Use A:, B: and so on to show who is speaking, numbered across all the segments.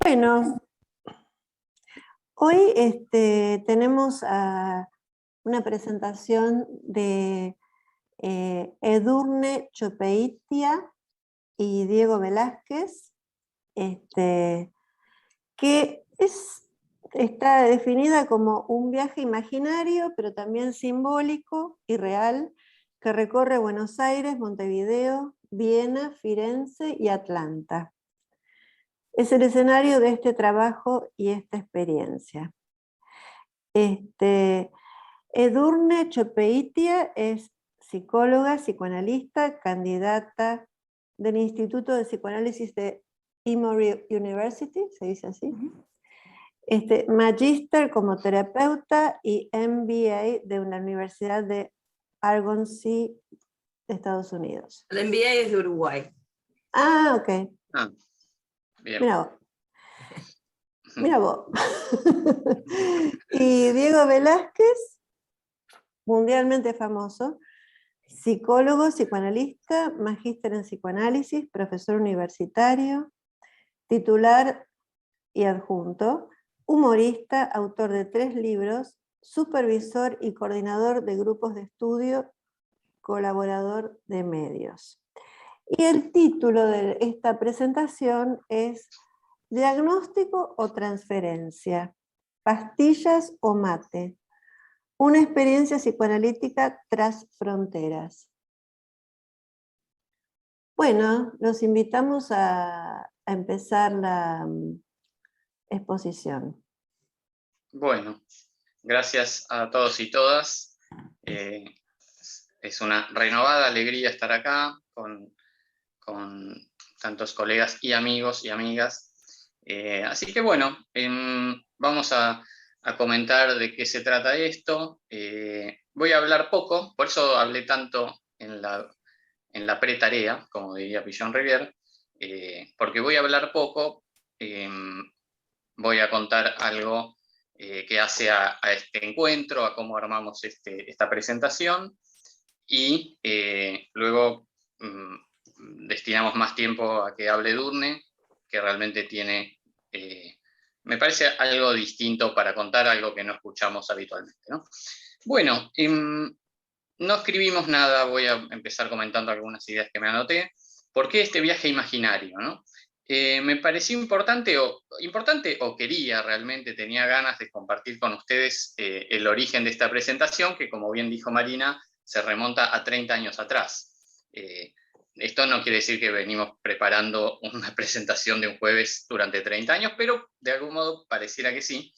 A: Bueno, hoy tenemos una presentación de Edurne Chopeitia y Diego Velázquez, que está definida como un viaje imaginario, pero también simbólico y real, que recorre Buenos Aires, Montevideo, Viena, Firenze y Atlanta. Es el escenario de este trabajo y esta experiencia. Edurne Chopeitia es psicóloga, psicoanalista, candidata del Instituto de Psicoanálisis de Emory University, se dice así. Magíster como terapeuta y MBA de la Universidad de Argosy de Estados Unidos.
B: El MBA es de Uruguay.
A: Ah, ok.
C: Ah, bien.
A: Mira vos. Mira vos. Y Diego Velázquez, mundialmente famoso, psicólogo, psicoanalista, magíster en psicoanálisis, profesor universitario, titular y adjunto, humorista, autor de 3 libros, supervisor y coordinador de grupos de estudio, colaborador de medios. Y el título de esta presentación es ¿Diagnóstico o transferencia? ¿Pastillas o mate? Una experiencia psicoanalítica tras fronteras. Bueno, los invitamos a empezar la exposición.
C: Bueno, gracias a todos y todas. Es una renovada alegría estar acá con tantos colegas y amigos y amigas. Así que bueno, vamos a comentar de qué se trata esto. Voy a hablar poco, por eso hablé tanto en la pre-tarea, como diría Pichon Rivière, porque voy a hablar poco, voy a contar algo que hace a este encuentro, a cómo armamos esta presentación, y luego destinamos más tiempo a que hable Edurne, que realmente tiene, me parece algo distinto para contar, algo que no escuchamos habitualmente, ¿no? Bueno, no escribimos nada, voy a empezar comentando algunas ideas que me anoté. ¿Por qué este viaje imaginario, no? Me pareció importante o quería realmente, tenía ganas de compartir con ustedes el origen de esta presentación, que como bien dijo Marina, se remonta a 30 años atrás. Esto no quiere decir que venimos preparando una presentación de un jueves durante 30 años, pero de algún modo pareciera que sí.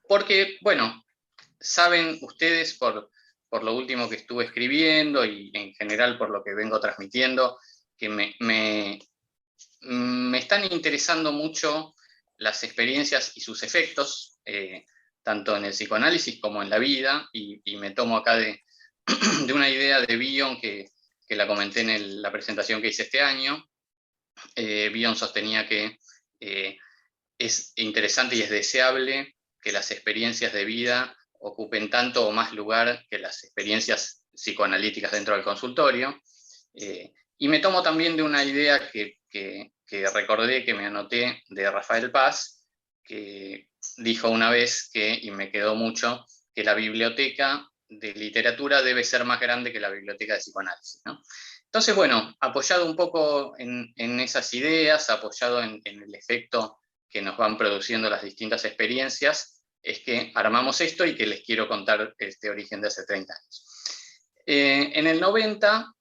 C: Porque, bueno, saben ustedes por lo último que estuve escribiendo y en general por lo que vengo transmitiendo, que me están interesando mucho las experiencias y sus efectos, tanto en el psicoanálisis como en la vida, y me tomo acá de una idea de Bion que la comenté en la presentación que hice este año. Bion sostenía que es interesante y es deseable que las experiencias de vida ocupen tanto o más lugar que las experiencias psicoanalíticas dentro del consultorio. Y me tomo también de una idea que recordé, que me anoté, de Rafael Paz, que dijo una vez y me quedó mucho, que la biblioteca de literatura debe ser más grande que la biblioteca de psicoanálisis, ¿no? Entonces, bueno, apoyado un poco en esas ideas, apoyado en el efecto que nos van produciendo las distintas experiencias, es que armamos esto y que les quiero contar este origen de hace 30 años. En el 90,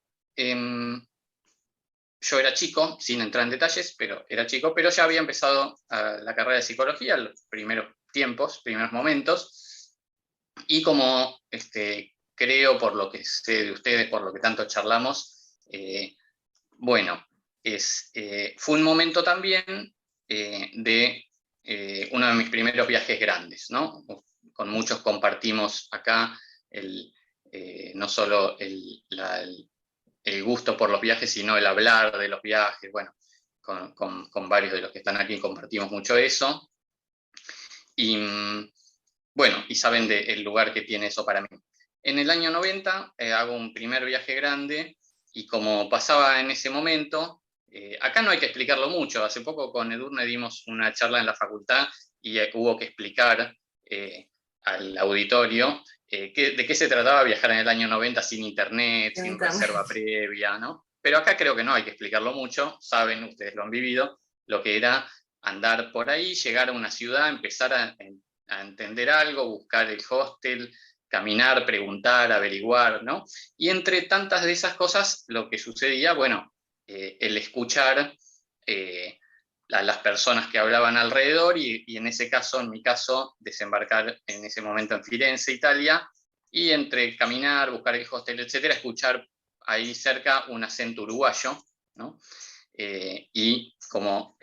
C: yo era chico, sin entrar en detalles, pero era chico, pero ya había empezado la carrera de psicología, los primeros tiempos, primeros momentos, y como creo, por lo que sé de ustedes, por lo que tanto charlamos, bueno, fue un momento también de uno de mis primeros viajes grandes, ¿no? Con muchos compartimos acá no solo el gusto por los viajes, sino el hablar de los viajes. Bueno, con varios de los que están aquí compartimos mucho eso. Y bueno, y saben del lugar que tiene eso para mí. En el año 90 hago un primer viaje grande, y como pasaba en ese momento, Acá no hay que explicarlo mucho. Hace poco con Edurne dimos una charla en la facultad y hubo que explicar al auditorio de qué se trataba viajar en el año 90 sin internet, sin reserva previa, ¿no? Pero acá creo que no hay que explicarlo mucho, saben, ustedes lo han vivido, lo que era andar por ahí, llegar a una ciudad, empezar a entender algo, buscar el hostel, caminar, preguntar, averiguar, ¿no? Y entre tantas de esas cosas, lo que sucedía, bueno, el escuchar a las personas que hablaban alrededor y en ese caso, en mi caso, desembarcar en ese momento en Firenze, Italia, y entre caminar, buscar el hostel, etcétera, escuchar ahí cerca un acento uruguayo, ¿no? Y como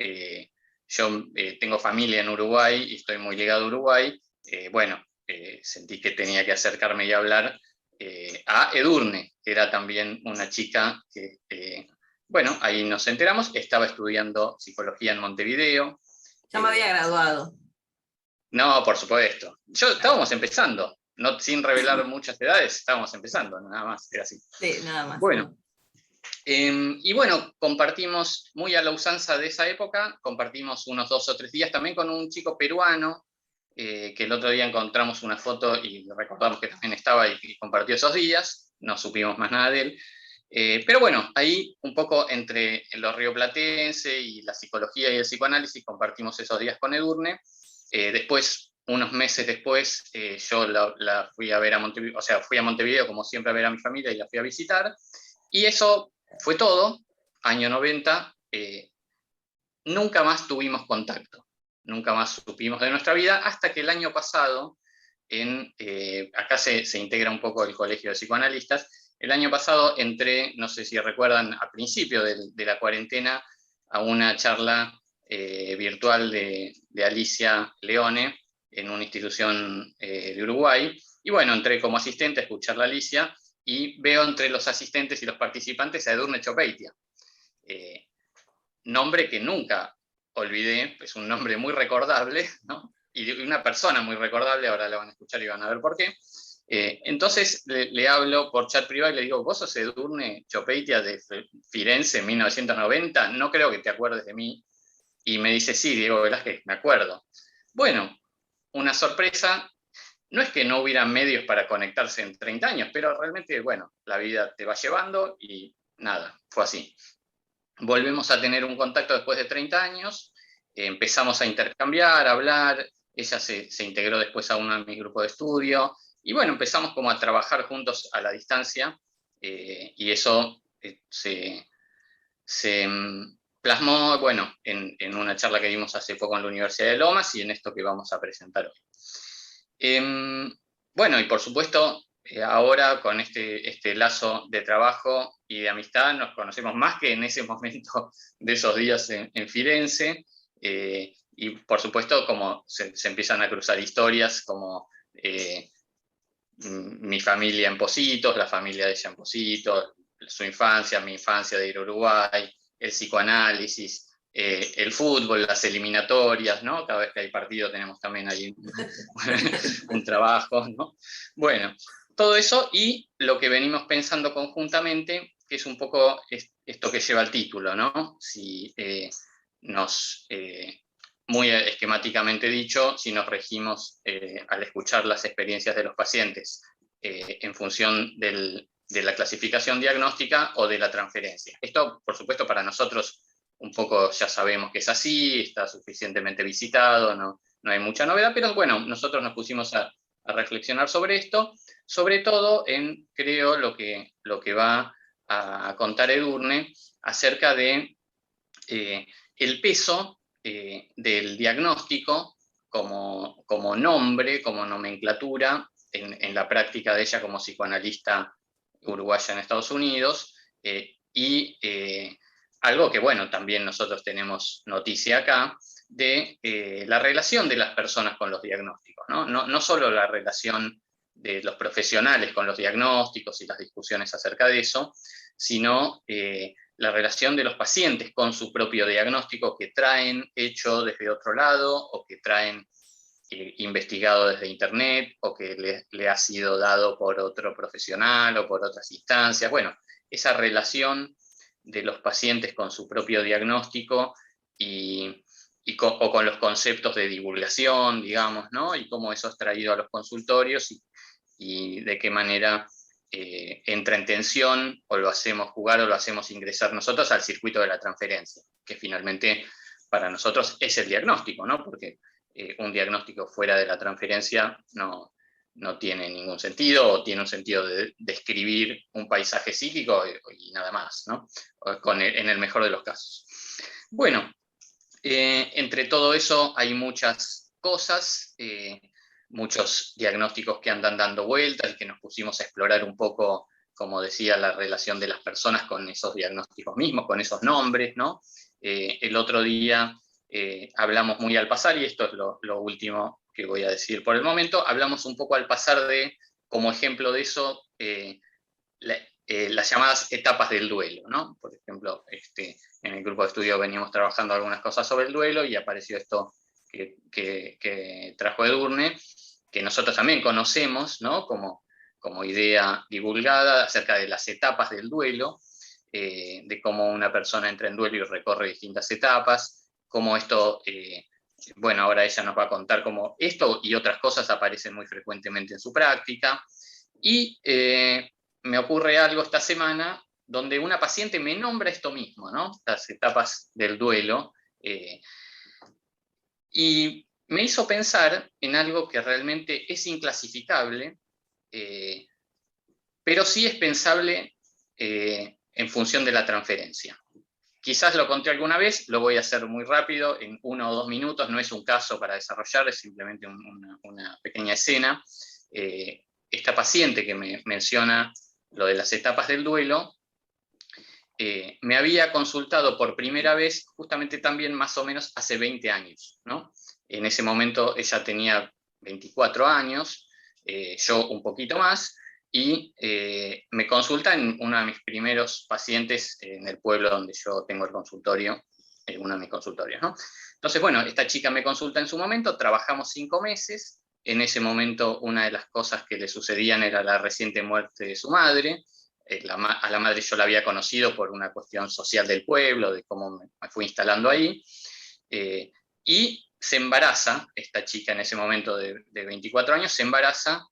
C: yo tengo familia en Uruguay y estoy muy ligado a Uruguay, bueno, sentí que tenía que acercarme y hablar a Edurne, que era también una chica que, bueno, ahí nos enteramos, estaba estudiando psicología en Montevideo.
B: Ya me había graduado.
C: No, por supuesto. Estábamos empezando, no, sin revelar muchas edades, estábamos empezando, nada más, era así.
B: Sí, nada más.
C: Bueno, y bueno, compartimos, muy a la usanza de esa época, compartimos unos 2 o 3 días también con un chico peruano, que el otro día encontramos una foto y recordamos que también estaba y compartió esos días, no supimos más nada de él. Pero bueno, ahí un poco entre los rioplatense y la psicología y el psicoanálisis compartimos esos días con Edurne. Después, unos meses después, yo la fui a ver a Montevideo, o sea, fui a Montevideo como siempre a ver a mi familia y la fui a visitar. Y eso fue todo, año 90, nunca más tuvimos contacto, nunca más supimos de nuestra vida, hasta que el año pasado, acá se integra un poco el Colegio de Psicoanalistas, el año pasado entré, no sé si recuerdan, a principio de la cuarentena, a una charla virtual de Alicia Leone en una institución de Uruguay, y bueno, entré como asistente a escuchar a Alicia, y veo entre los asistentes y los participantes a Edurne Chopeitia. Nombre que nunca olvidé, es un nombre muy recordable, ¿no? Y una persona muy recordable, ahora la van a escuchar y van a ver por qué. Entonces le hablo por chat privado y le digo, ¿vos sos Edurne Chopeitia de Firenze en 1990? No creo que te acuerdes de mí. Y me dice, sí, Diego Velázquez, me acuerdo. Bueno, una sorpresa. No es que no hubiera medios para conectarse en 30 años, pero realmente, bueno, la vida te va llevando y nada, fue así. Volvemos a tener un contacto después de 30 años, empezamos a intercambiar, a hablar, ella se integró después a uno de mis grupos de estudio, y bueno, empezamos como a trabajar juntos a la distancia, y eso se plasmó, bueno, en una charla que dimos hace poco en la Universidad de Lomas y en esto que vamos a presentar hoy. Bueno, y por supuesto, ahora con este lazo de trabajo y de amistad nos conocemos más que en ese momento de esos días en Firenze, y por supuesto como se empiezan a cruzar historias como mi familia en Positos, la familia de ella en Positos, su infancia, mi infancia de ir a Uruguay, el psicoanálisis, el fútbol, las eliminatorias, ¿no? Cada vez que hay partido tenemos también ahí un trabajo, ¿no? Bueno, todo eso y lo que venimos pensando conjuntamente, que es un poco esto que lleva el título, ¿no? Si muy esquemáticamente dicho, si nos regimos al escuchar las experiencias de los pacientes en función de la clasificación diagnóstica o de la transferencia. Esto, por supuesto, para nosotros un poco ya sabemos que es así, está suficientemente visitado, no hay mucha novedad, pero bueno, nosotros nos pusimos a reflexionar sobre esto, sobre todo en, creo, lo que va a contar Edurne acerca de el peso del diagnóstico como nombre, como nomenclatura, en la práctica de ella como psicoanalista uruguaya en Estados Unidos, y algo que, bueno, también nosotros tenemos noticia acá, de la relación de las personas con los diagnósticos, ¿no? No solo la relación de los profesionales con los diagnósticos y las discusiones acerca de eso, sino la relación de los pacientes con su propio diagnóstico que traen hecho desde otro lado o que traen investigado desde internet o que le ha sido dado por otro profesional o por otras instancias. Bueno, esa relación de los pacientes con su propio diagnóstico o con los conceptos de divulgación, digamos, ¿no? Y cómo eso es traído a los consultorios y de qué manera entra en tensión o lo hacemos jugar o lo hacemos ingresar nosotros al circuito de la transferencia, que finalmente para nosotros es el diagnóstico, ¿no? Porque un diagnóstico fuera de la transferencia no tiene ningún sentido, o tiene un sentido de describir un paisaje psíquico y nada más, ¿no? En el mejor de los casos. Bueno, entre todo eso hay muchas cosas, muchos diagnósticos que andan dando vueltas y que nos pusimos a explorar un poco, como decía, la relación de las personas con esos diagnósticos mismos, con esos nombres, ¿no? El otro día hablamos muy al pasar, y esto es lo último que voy a decir por el momento, hablamos un poco al pasar de, como ejemplo de eso, las llamadas etapas del duelo, ¿no? Por ejemplo, en el grupo de estudio veníamos trabajando algunas cosas sobre el duelo y apareció esto que trajo Edurne, que nosotros también conocemos, ¿no? Como idea divulgada acerca de las etapas del duelo, de cómo una persona entra en duelo y recorre distintas etapas, cómo esto, bueno, ahora ella nos va a contar cómo esto y otras cosas aparecen muy frecuentemente en su práctica. Y me ocurre algo esta semana donde una paciente me nombra esto mismo, ¿no? Las etapas del duelo, y me hizo pensar en algo que realmente es inclasificable, pero sí es pensable en función de la transferencia. Quizás lo conté alguna vez, lo voy a hacer muy rápido, en 1 o 2 minutos, no es un caso para desarrollar, es simplemente una pequeña escena. Esta paciente que me menciona lo de las etapas del duelo, me había consultado por primera vez justamente también más o menos hace 20 años, ¿no? En ese momento ella tenía 24 años, yo un poquito más, y me consulta en uno de mis primeros pacientes en el pueblo donde yo tengo el consultorio, en uno de mis consultorios, ¿no? Entonces, bueno, esta chica me consulta en su momento, trabajamos 5 meses, en ese momento una de las cosas que le sucedían era la reciente muerte de su madre. A la madre yo la había conocido por una cuestión social del pueblo, de cómo me fui instalando ahí, y se embaraza, esta chica en ese momento de 24 años, se embaraza,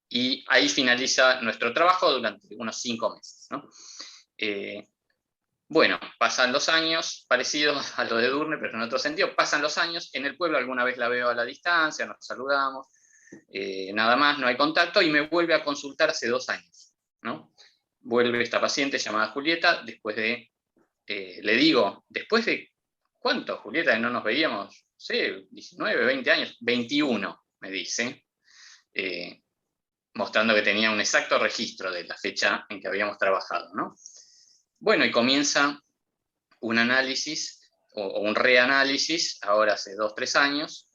C: y ahí finaliza nuestro trabajo durante unos 5 meses, ¿no? Bueno, pasan los años, parecido a lo de Edurne, pero en otro sentido, pasan los años, en el pueblo alguna vez la veo a la distancia, nos saludamos, nada más, no hay contacto, y me vuelve a consultar hace 2 años, ¿no? Vuelve esta paciente llamada Julieta, después de, le digo, después de, ¿cuánto, Julieta, no nos veíamos? Sí, 19, 20 años, 21, me dice, mostrando que tenía un exacto registro de la fecha en que habíamos trabajado, ¿no? Bueno, y comienza un análisis, o un reanálisis, ahora hace 2 o 3 años,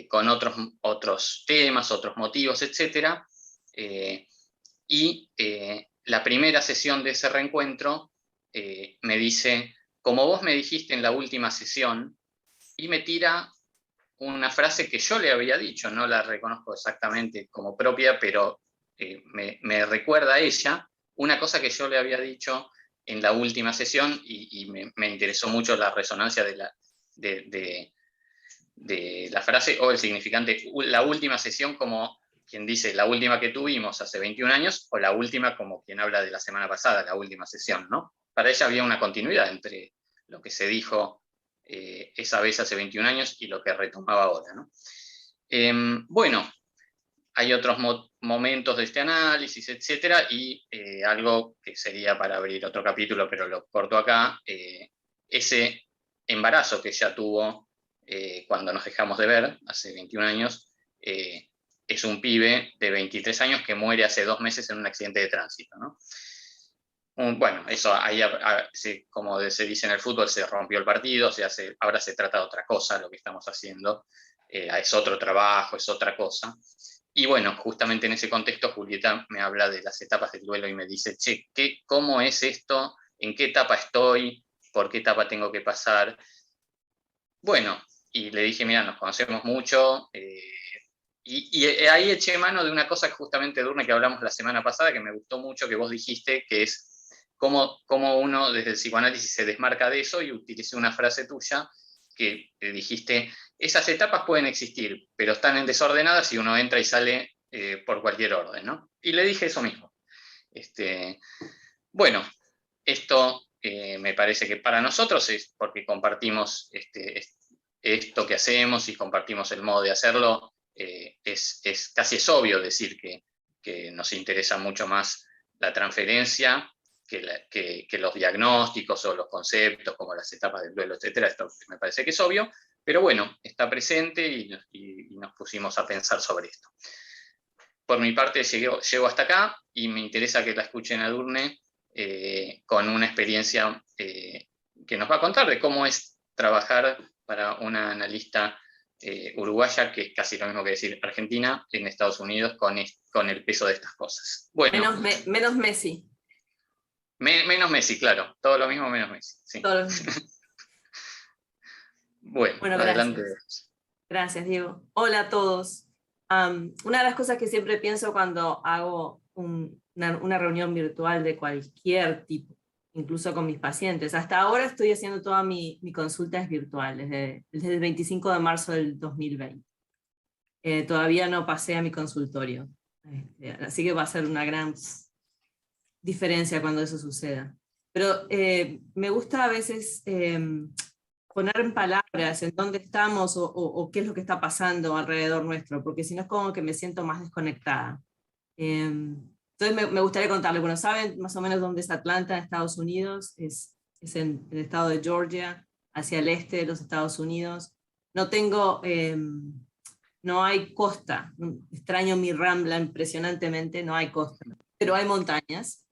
C: con otros temas, otros motivos, etc. Y la primera sesión de ese reencuentro me dice, como vos me dijiste en la última sesión, y me tira una frase que yo le había dicho, no la reconozco exactamente como propia, pero me recuerda a ella una cosa que yo le había dicho en la última sesión, y me interesó mucho la resonancia de la frase o el significante, la última sesión como quien dice la última que tuvimos hace 21 años, o la última como quien habla de la semana pasada, la última sesión, ¿no? Para ella había una continuidad entre lo que se dijo esa vez hace 21 años y lo que retomaba ahora, ¿no? Bueno, hay otros momentos de este análisis, etcétera, y algo que sería para abrir otro capítulo, pero lo corto acá, ese embarazo que ella tuvo cuando nos dejamos de ver, hace 21 años, es un pibe de 23 años que muere hace 2 meses en un accidente de tránsito, ¿no? Bueno, eso ahí, como se dice en el fútbol, se rompió el partido, ahora se trata de otra cosa lo que estamos haciendo, es otro trabajo, es otra cosa. Y bueno, justamente en ese contexto Julieta me habla de las etapas del duelo y me dice, che, ¿cómo es esto? ¿En qué etapa estoy? ¿Por qué etapa tengo que pasar? Bueno, y le dije, mira, nos conocemos mucho, y ahí eché mano de una cosa que justamente, Edurne, que hablamos la semana pasada, que me gustó mucho, que vos dijiste, que es cómo uno desde el psicoanálisis se desmarca de eso, y utilicé una frase tuya que dijiste, esas etapas pueden existir, pero están en desordenadas y uno entra y sale por cualquier orden, ¿no? Y le dije eso mismo. Bueno, esto me parece que para nosotros es porque compartimos esto que hacemos y compartimos el modo de hacerlo, casi es obvio decir que nos interesa mucho más la transferencia que los diagnósticos o los conceptos como las etapas del duelo, etcétera. Esto me parece que es obvio, pero bueno, está presente y nos pusimos a pensar sobre esto. Por mi parte llego hasta acá y me interesa que la escuchen a Edurne con una experiencia que nos va a contar de cómo es trabajar para una analista uruguaya, que es casi lo mismo que decir argentina, en Estados Unidos con el peso de estas cosas. Bueno,
B: menos Messi.
C: Menos Messi, claro. Todo lo mismo menos Messi. Sí. Bueno, adelante.
B: Gracias, Diego. Hola a todos. Una de las cosas que siempre pienso cuando hago una reunión virtual de cualquier tipo, incluso con mis pacientes, hasta ahora estoy haciendo toda mi consulta es virtual, desde el 25 de marzo del 2020. Todavía no pasé a mi consultorio, así que va a ser una gran diferencia cuando eso suceda. Pero me gusta a veces poner en palabras en dónde estamos o qué es lo que está pasando alrededor nuestro, porque si no es como que me siento más desconectada. Entonces me gustaría contarles, bueno, ¿saben más o menos dónde es Atlanta, en Estados Unidos? Es en el estado de Georgia, hacia el este de los Estados Unidos. No hay costa, extraño mi Rambla impresionantemente, no hay costa, pero hay montañas.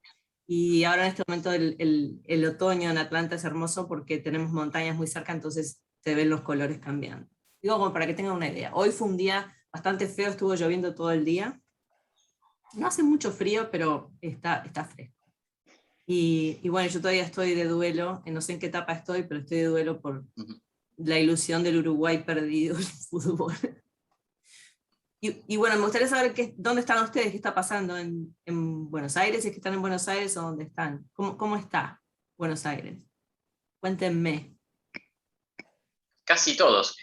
B: Y ahora en este momento el otoño en Atlanta es hermoso porque tenemos montañas muy cerca, entonces se ven los colores cambiando. Digo, como para que tengan una idea. Hoy fue un día bastante feo, estuvo lloviendo todo el día. No hace mucho frío, pero está fresco. Y bueno, yo todavía estoy de duelo, no sé en qué etapa estoy, pero estoy de duelo por la ilusión del Uruguay perdido en el fútbol. Y bueno, me gustaría saber dónde están ustedes, qué está pasando en Buenos Aires, si es que están en Buenos Aires o dónde están. ¿Cómo está Buenos Aires? Cuéntenme.
C: Casi todos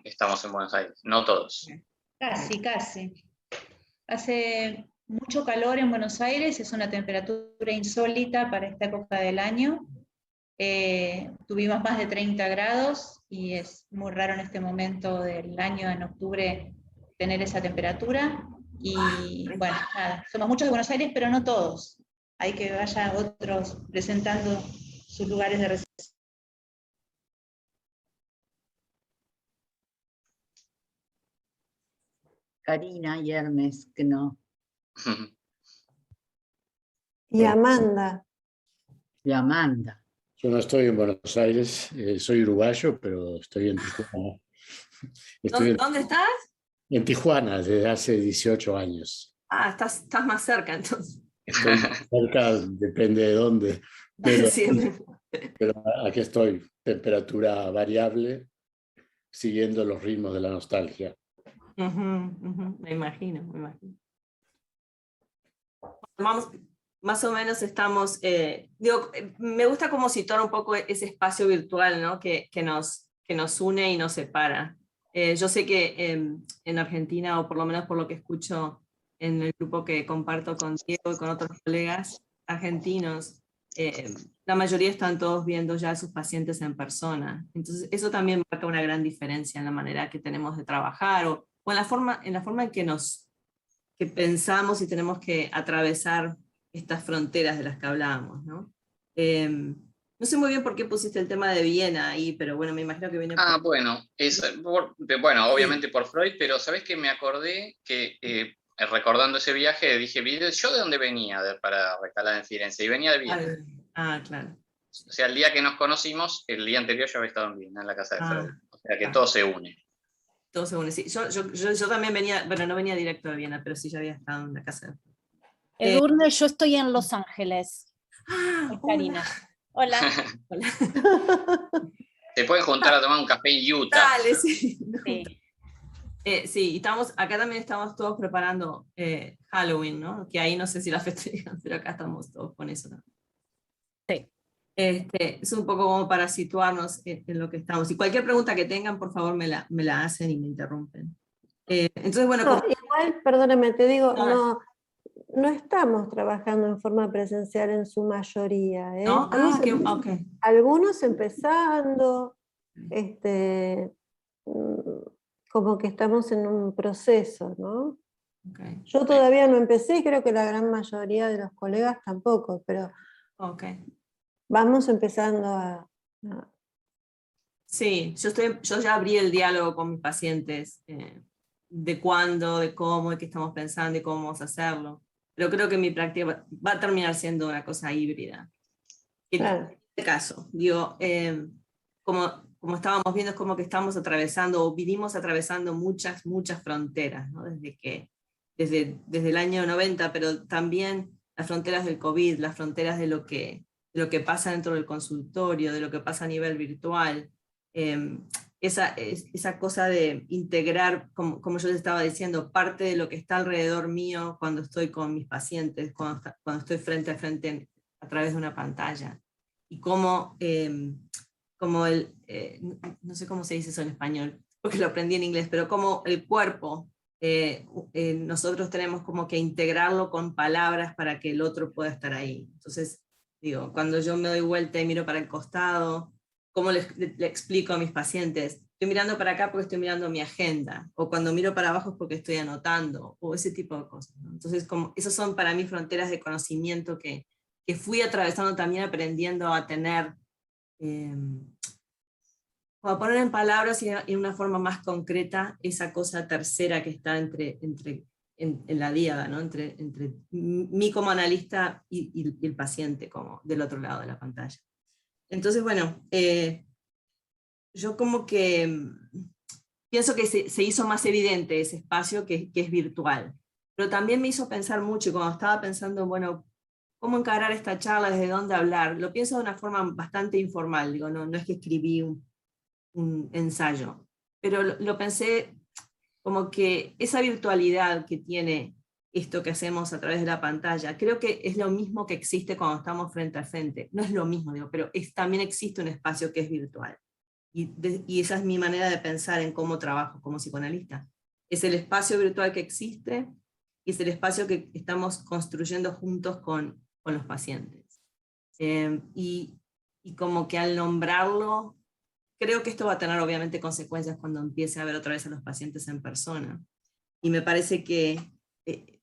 C: estamos en Buenos Aires, no todos.
D: Casi. Hace mucho calor en Buenos Aires, es una temperatura insólita para esta época del año. Tuvimos más de 30 grados y es muy raro en este momento del año, en octubre, tener esa temperatura. Y bueno, nada, somos muchos de Buenos Aires, pero no todos. Hay que vaya otros presentando sus lugares de residencia.
E: Karina y Hermes, que no.
A: Y Amanda.
E: Y Amanda.
F: Yo no estoy en Buenos Aires, soy uruguayo, pero estoy en Tijuana.
B: ¿Dónde estás?
F: En Tijuana, desde hace 18 años.
B: Ah, estás más cerca entonces.
F: Estoy cerca, depende de dónde, pero aquí estoy, temperatura variable, siguiendo los ritmos de la nostalgia.
B: Me imagino. Vamos, más o menos estamos, me gusta como situar un poco ese espacio virtual, ¿no? que nos une y nos separa. Yo sé que en Argentina, o por lo menos por lo que escucho en el grupo que comparto con Diego y con otros colegas argentinos, la mayoría están todos viendo ya a sus pacientes en persona. Entonces eso también marca una gran diferencia en la manera que tenemos de trabajar o en la forma en que pensamos y tenemos que atravesar estas fronteras de las que hablábamos, ¿no? No sé muy bien por qué pusiste el tema de Viena ahí, pero bueno, me imagino que viene por...
C: Bueno, obviamente por Freud, pero ¿sabés qué? Me acordé que recordando ese viaje dije, ¿yo de dónde venía para recalar en Firenze? Y venía de Viena.
B: Claro.
C: O sea, el día que nos conocimos, el día anterior yo había estado en Viena, en la casa de Freud. O sea que todo se une.
B: Todo se une, sí. Yo también venía, bueno, no venía directo de Viena, pero sí ya había estado en la casa de Freud.
G: Edurne, yo estoy en Los Ángeles. Karina. Hola.
C: Se pueden juntar a tomar un café en Utah.
B: Dale, sí.
G: Sí.
B: Sí, acá también estamos todos preparando Halloween, ¿no? Que ahí no sé si la festejan, pero acá estamos todos con eso, ¿no?
G: Sí.
B: Es un poco como para situarnos en lo que estamos. Y cualquier pregunta que tengan, por favor, me la hacen y me interrumpen. Entonces, bueno,
A: No, igual, perdóname, te digo,
B: Ah.
A: no estamos trabajando en forma presencial en su mayoría.
B: ¿no? Okay.
A: Algunos empezando, como que estamos en un proceso, ¿no?
B: Okay.
A: Yo todavía no empecé y creo que la gran mayoría de los colegas tampoco, pero vamos empezando a...
B: Sí, yo ya abrí el diálogo con mis pacientes, de cuándo, de cómo, de qué estamos pensando y cómo vamos a hacerlo. Pero creo que mi práctica va a terminar siendo una cosa híbrida.
A: Claro.
B: En este caso, digo, como estábamos viendo, es como que estamos atravesando, o vivimos atravesando muchas fronteras, ¿no? Desde el año 90, pero también las fronteras del COVID, las fronteras de lo que pasa dentro del consultorio, de lo que pasa a nivel virtual, esa cosa de integrar, como yo les estaba diciendo, parte de lo que está alrededor mío cuando estoy con mis pacientes, cuando estoy frente a frente a través de una pantalla. Y cómo, no sé cómo se dice eso en español, porque lo aprendí en inglés, pero como el cuerpo, nosotros tenemos como que integrarlo con palabras para que el otro pueda estar ahí. Entonces, digo, cuando yo me doy vuelta y miro para el costado, ¿cómo le explico a mis pacientes? Estoy mirando para acá porque estoy mirando mi agenda, o cuando miro para abajo es porque estoy anotando, o ese tipo de cosas, ¿no? Entonces, esas son para mí fronteras de conocimiento que fui atravesando también, aprendiendo a tener, o a poner en palabras y en una forma más concreta esa cosa tercera que está en la diada, ¿no? entre mí como analista y el paciente como del otro lado de la pantalla. Entonces, bueno, yo como que pienso que se hizo más evidente ese espacio que es virtual, pero también me hizo pensar mucho, y cuando estaba pensando, bueno, ¿cómo encarar esta charla? ¿Desde dónde hablar? Lo pienso de una forma bastante informal, digo, no es que escribí un ensayo, pero lo pensé como que esa virtualidad que tiene esto que hacemos a través de la pantalla, creo que es lo mismo que existe cuando estamos frente a frente. No es lo mismo, digo, pero también existe un espacio que es virtual. Y esa es mi manera de pensar en cómo trabajo como psicoanalista. Es el espacio virtual que existe y es el espacio que estamos construyendo juntos con los pacientes. Y como que al nombrarlo, creo que esto va a tener obviamente consecuencias cuando empiece a ver otra vez a los pacientes en persona. Y me parece que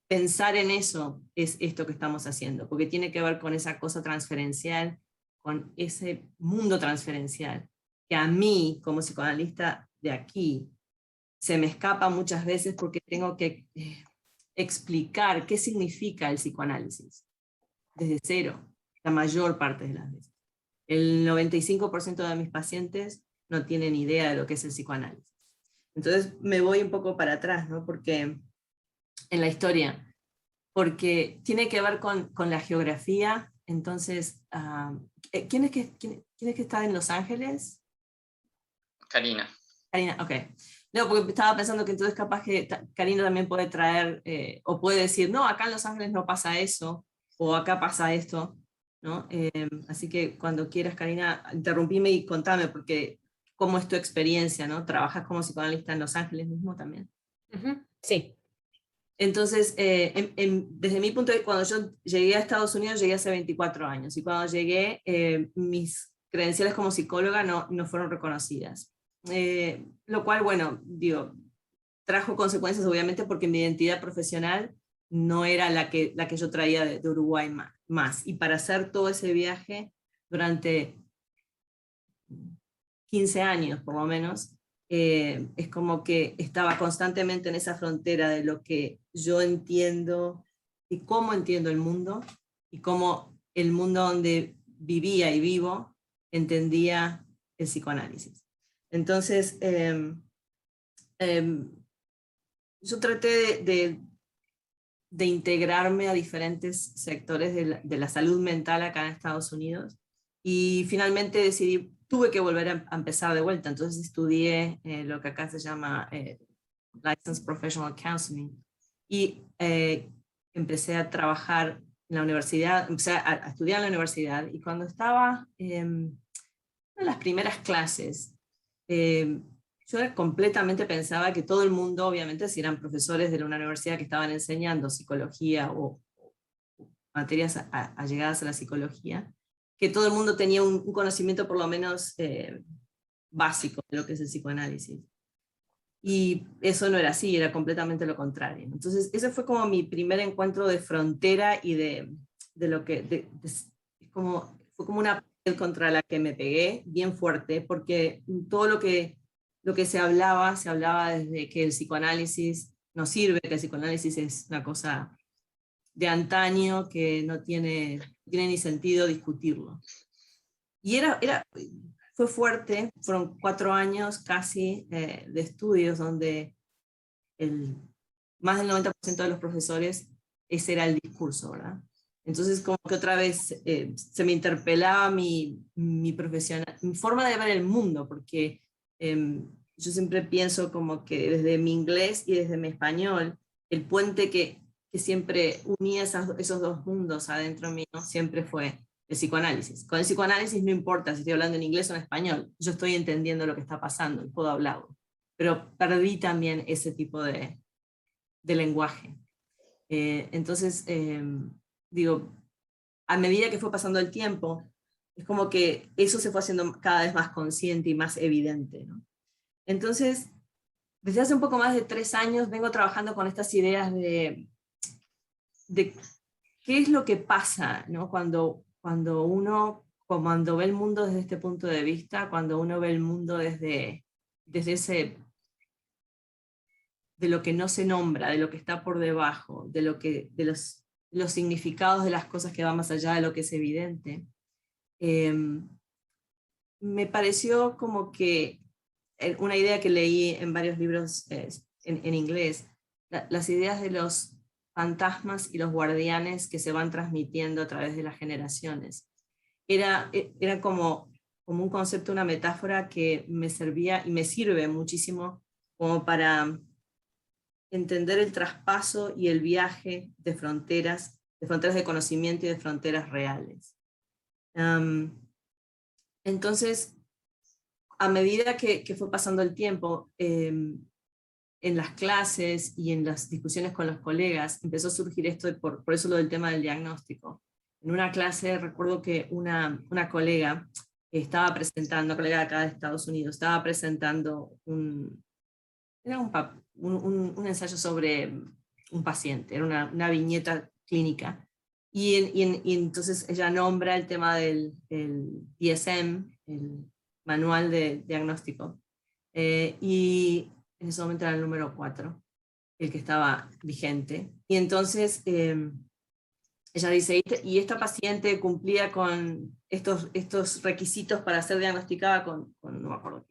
B: pensar en eso es esto que estamos haciendo, porque tiene que ver con esa cosa transferencial, con ese mundo transferencial, que a mí, como psicoanalista de aquí, se me escapa muchas veces porque tengo que explicar qué significa el psicoanálisis, desde cero, la mayor parte de las veces. El 95% de mis pacientes no tienen idea de lo que es el psicoanálisis. Entonces me voy un poco para atrás, ¿no? Porque en la historia, porque tiene que ver con la geografía. Entonces, ¿quién es que está en Los Ángeles?
C: Karina.
B: Karina, ok. No, porque estaba pensando que entonces capaz que Karina también puede traer, o puede decir, no, acá en Los Ángeles no pasa eso, o acá pasa esto, ¿no? Así que cuando quieras, Karina, interrumpime y contame, porque cómo es tu experiencia, ¿no? ¿Trabajas como psicoanalista en Los Ángeles mismo también?
G: Sí.
B: Entonces, desde mi punto de vista, cuando yo llegué a Estados Unidos, llegué hace 24 años, y cuando llegué, mis credenciales como psicóloga no fueron reconocidas. Lo cual, bueno, digo, trajo consecuencias obviamente porque mi identidad profesional no era la que yo traía de Uruguay más. Y para hacer todo ese viaje durante 15 años por lo menos, es como que estaba constantemente en esa frontera de lo que yo entiendo y cómo entiendo el mundo y cómo el mundo donde vivía y vivo entendía el psicoanálisis. Entonces, yo traté de integrarme a diferentes sectores de la salud mental acá en Estados Unidos y finalmente tuve que volver a empezar de vuelta. Entonces estudié lo que acá se llama Licensed Professional Counseling y empecé a trabajar la universidad, empecé a estudiar en la universidad, y cuando estaba en las primeras clases, yo completamente pensaba que todo el mundo, obviamente si eran profesores de una universidad que estaban enseñando psicología o materias allegadas a la psicología, que todo el mundo tenía un conocimiento por lo menos básico de lo que es el psicoanálisis. Y eso no era así, era completamente lo contrario. Entonces ese fue como mi primer encuentro de frontera y de lo que, fue como una pared contra la que me pegué bien fuerte, porque todo lo que se hablaba desde que el psicoanálisis no sirve, que el psicoanálisis es una cosa de antaño que no tiene ni sentido discutirlo. Y fue fuerte, fueron 4 años casi de estudios donde más del 90% de los profesores ese era el discurso, ¿verdad? Entonces como que otra vez se me interpelaba mi forma de ver el mundo, porque yo siempre pienso como que desde mi inglés y desde mi español, el puente que siempre unía esos dos mundos adentro mío siempre fue el psicoanálisis. Con el psicoanálisis no importa si estoy hablando en inglés o en español, yo estoy entendiendo lo que está pasando y puedo hablarlo. Pero perdí también ese tipo de lenguaje. Entonces, digo, a medida que fue pasando el tiempo, es como que eso se fue haciendo cada vez más consciente y más evidente, ¿no? Entonces, desde hace un poco más de 3 años vengo trabajando con estas ideas de qué es lo que pasa, ¿no? Cuando ve el mundo desde este punto de vista, cuando uno ve el mundo desde ese, de lo que no se nombra, de lo que está por debajo, de los significados de las cosas que van más allá de lo que es evidente. Me pareció como que una idea que leí en varios libros en inglés, las ideas de los fantasmas y los guardianes que se van transmitiendo a través de las generaciones. Era como un concepto, una metáfora que me servía y me sirve muchísimo como para entender el traspaso y el viaje de fronteras de conocimiento y de fronteras reales. Entonces, a medida que fue pasando el tiempo, en las clases y en las discusiones con los colegas, empezó a surgir esto, por eso lo del tema del diagnóstico. En una clase recuerdo que una colega estaba presentando, colega de acá de Estados Unidos, estaba presentando un ensayo sobre un paciente, era una viñeta clínica. Y entonces ella nombra el tema del DSM, el manual de diagnóstico, y en ese momento era el número 4, el que estaba vigente. Y entonces ella dice, y esta paciente cumplía con estos requisitos para ser diagnosticada con no me acuerdo.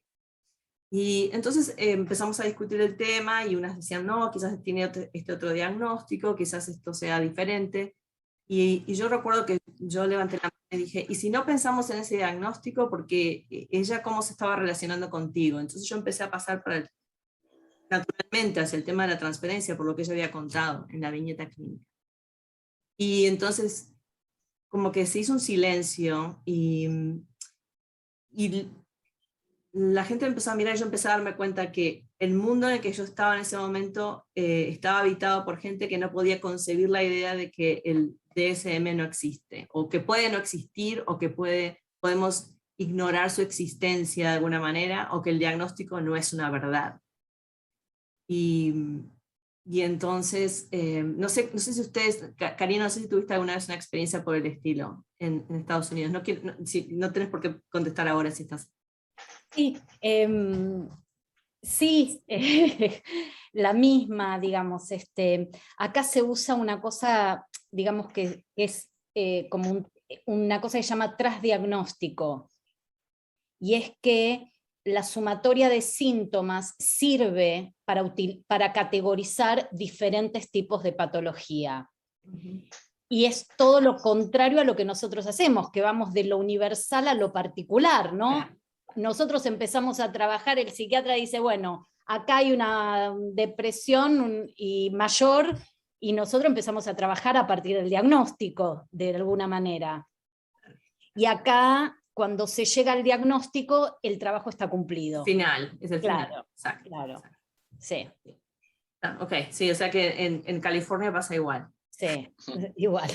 B: Y entonces empezamos a discutir el tema, y unas decían, no, quizás tiene este otro diagnóstico, quizás esto sea diferente. Y yo recuerdo que yo levanté la mano y dije, ¿y si no pensamos en ese diagnóstico? Porque ella cómo se estaba relacionando contigo. Entonces yo empecé a pasar naturalmente hacia el tema de la transferencia, por lo que ella había contado en la viñeta clínica. Y entonces como que se hizo un silencio, y la gente empezó a mirar, y yo empecé a darme cuenta que el mundo en el que yo estaba en ese momento estaba habitado por gente que no podía concebir la idea de que el DSM no existe, o que puede no existir, o que podemos ignorar su existencia de alguna manera, o que el diagnóstico no es una verdad. Y entonces, no sé si ustedes, Karina, no sé si tuviste alguna vez una experiencia por el estilo en Estados Unidos. No tenés por qué contestar ahora si estás...
G: Sí, sí, la misma, digamos. Acá se usa una cosa, digamos, que es como una cosa que se llama trasdiagnóstico, y es que la sumatoria de síntomas sirve para categorizar diferentes tipos de patología. Y es todo lo contrario a lo que nosotros hacemos, que vamos de lo universal a lo particular, ¿no? Nosotros empezamos a trabajar, el psiquiatra dice, bueno, acá hay una depresión y mayor, y nosotros empezamos a trabajar a partir del diagnóstico, de alguna manera. Y acá, cuando se llega al diagnóstico, el trabajo está cumplido.
B: Final, es el final.
G: Claro,
B: Exacto.
G: claro. Sí.
B: Ok, sí, o sea que en California pasa igual.
G: Sí, igual.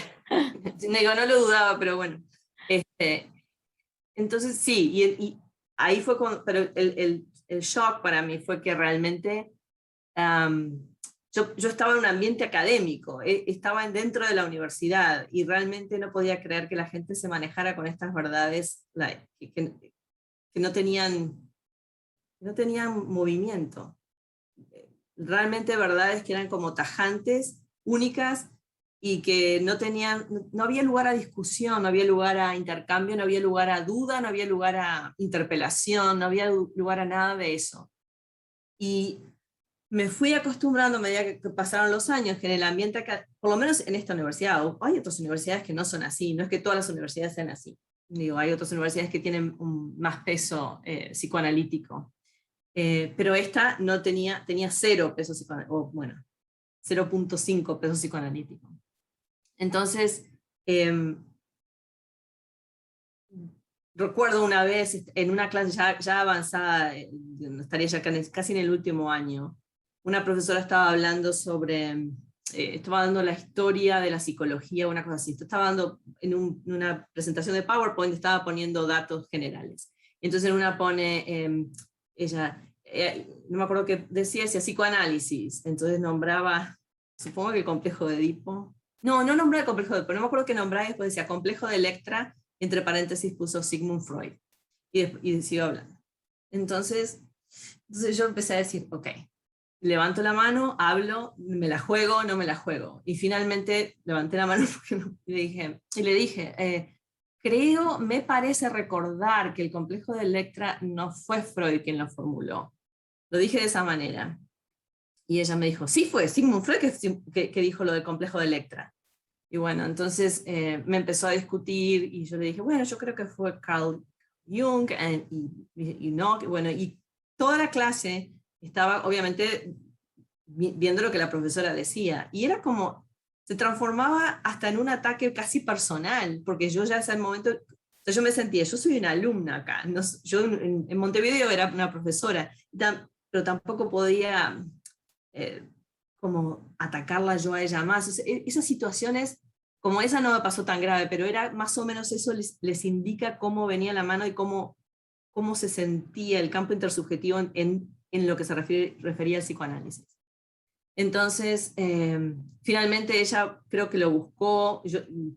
B: Digo, no lo dudaba, pero bueno. Entonces sí, y ahí fue cuando, pero el shock para mí fue que realmente yo estaba en un ambiente académico, estaba dentro de la universidad y realmente no podía creer que la gente se manejara con estas verdades que no tenían movimiento. Realmente verdades que eran como tajantes, únicas, y que no había lugar a discusión, no había lugar a intercambio, no había lugar a duda, no había lugar a interpelación, no había lugar a nada de eso. Y me fui acostumbrando a medida que pasaron los años, que en el ambiente, por lo menos en esta universidad, hay otras universidades que no son así, no es que todas las universidades sean así. Digo, hay otras universidades que tienen más peso psicoanalítico. Pero esta no tenía 0 peso psicoanalítico, o bueno, 0.5 peso psicoanalítico. Entonces, recuerdo una vez en una clase ya avanzada, estaría ya casi en el último año, una profesora estaba hablando sobre, estaba dando la historia de la psicología, una cosa así, estaba dando en una presentación de PowerPoint, estaba poniendo datos generales. Entonces en una pone, ella, no me acuerdo qué decía, psicoanálisis, entonces nombraba, supongo que el complejo de Edipo, no nombraba el complejo de Edipo, no me acuerdo qué nombraba, y después decía complejo de Electra, entre paréntesis puso Sigmund Freud, y siguió hablando. Entonces yo empecé a decir, ok, levanto la mano, hablo, me la juego, no me la juego, y finalmente levanté la mano y le dije, me parece recordar que el complejo de Electra no fue Freud quien lo formuló. Lo dije de esa manera. Y ella me dijo, sí fue Sigmund Freud que dijo lo del complejo de Electra. Y bueno, entonces me empezó a discutir y yo le dije, bueno, yo creo que fue Carl Jung y no, bueno, y toda la clase estaba obviamente viendo lo que la profesora decía. Y era como, se transformaba hasta en un ataque casi personal, porque yo ya en ese momento, yo me sentía, yo soy una alumna acá, no, yo en Montevideo era una profesora, pero tampoco podía como atacarla yo a ella más. Esas situaciones, como esa no me pasó tan grave, pero era más o menos eso, les indica cómo venía la mano y cómo se sentía el campo intersubjetivo en lo que se refería al psicoanálisis. Entonces, finalmente ella creo que lo buscó,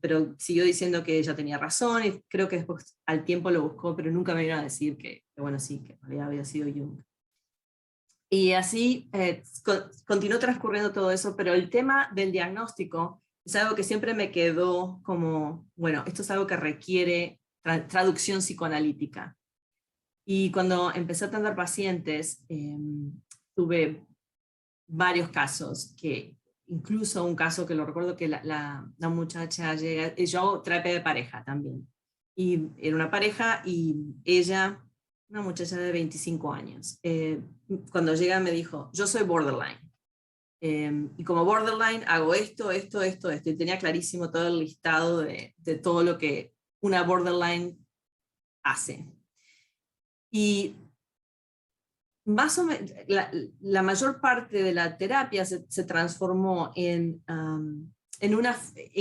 B: pero siguió diciendo que ella tenía razón, y creo que después al tiempo lo buscó, pero nunca me vino a decir que bueno, sí, que en realidad había sido Jung. Y así continuó transcurriendo todo eso, pero el tema del diagnóstico es algo que siempre me quedó como, bueno, esto es algo que requiere traducción psicoanalítica. Y cuando empecé a atender pacientes, tuve varios casos, que incluso un caso que lo recuerdo que la muchacha llega, yo terapia de pareja también, y era una pareja y ella, una muchacha de 25 años, cuando llega me dijo, yo soy borderline, y como borderline hago esto, y tenía clarísimo todo el listado de todo lo que una borderline hace. Y más o menos, la mayor parte de la terapia se transformó en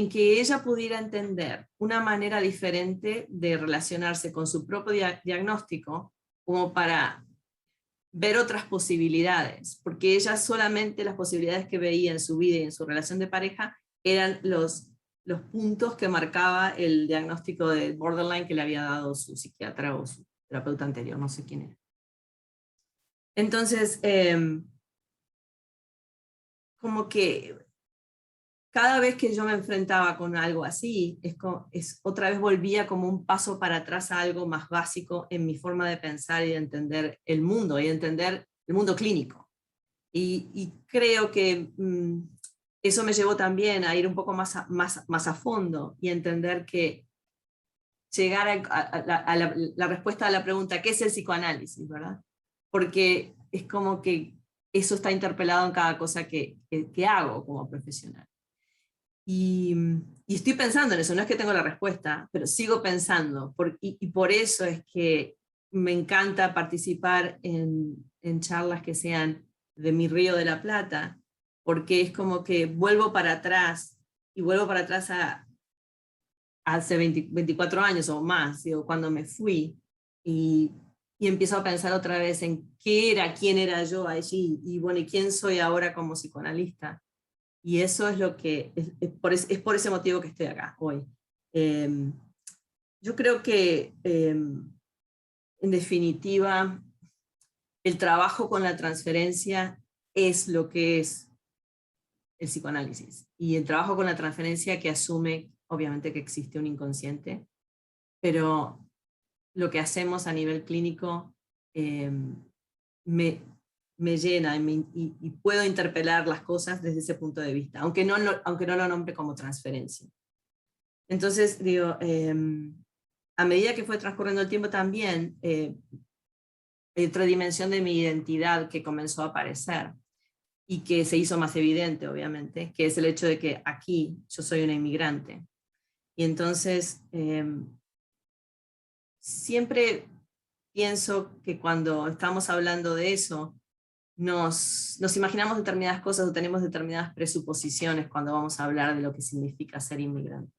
B: que ella pudiera entender una manera diferente de relacionarse con su propio diagnóstico, como para ver otras posibilidades, porque ella solamente las posibilidades que veía en su vida y en su relación de pareja eran los puntos que marcaba el diagnóstico de borderline que le había dado su psiquiatra o su terapeuta anterior, no sé quién era. Entonces, como que cada vez que yo me enfrentaba con algo así, otra vez volvía como un paso para atrás a algo más básico en mi forma de pensar y de entender el mundo, y de entender el mundo clínico. Y creo que eso me llevó también a ir un poco más a fondo y entender que llegar a la respuesta a la pregunta, ¿qué es el psicoanálisis?, ¿verdad? Porque es como que eso está interpelado en cada cosa que hago como profesional. Y estoy pensando en eso, no es que tengo la respuesta, pero sigo pensando, y por eso es que me encanta participar en charlas que sean de mi Río de la Plata, porque es como que vuelvo para atrás, y vuelvo para atrás hace 24 años o más, digo, cuando me fui, y empiezo a pensar otra vez en quién era yo allí, y bueno, y quién soy ahora como psicoanalista. Y eso es lo que, es por ese motivo que estoy acá hoy. Yo creo que, en definitiva, el trabajo con la transferencia es lo que es el psicoanálisis. Y el trabajo con la transferencia que asume, obviamente, que existe un inconsciente, pero lo que hacemos a nivel clínico me llena y puedo interpelar las cosas desde ese punto de vista, aunque no lo nombre como transferencia. Entonces, digo, a medida que fue transcurriendo el tiempo también, hay otra dimensión de mi identidad que comenzó a aparecer y que se hizo más evidente, obviamente, que es el hecho de que aquí yo soy una inmigrante. Y entonces, siempre pienso que cuando estamos hablando de eso, nos imaginamos determinadas cosas o tenemos determinadas presuposiciones cuando vamos a hablar de lo que significa ser inmigrante.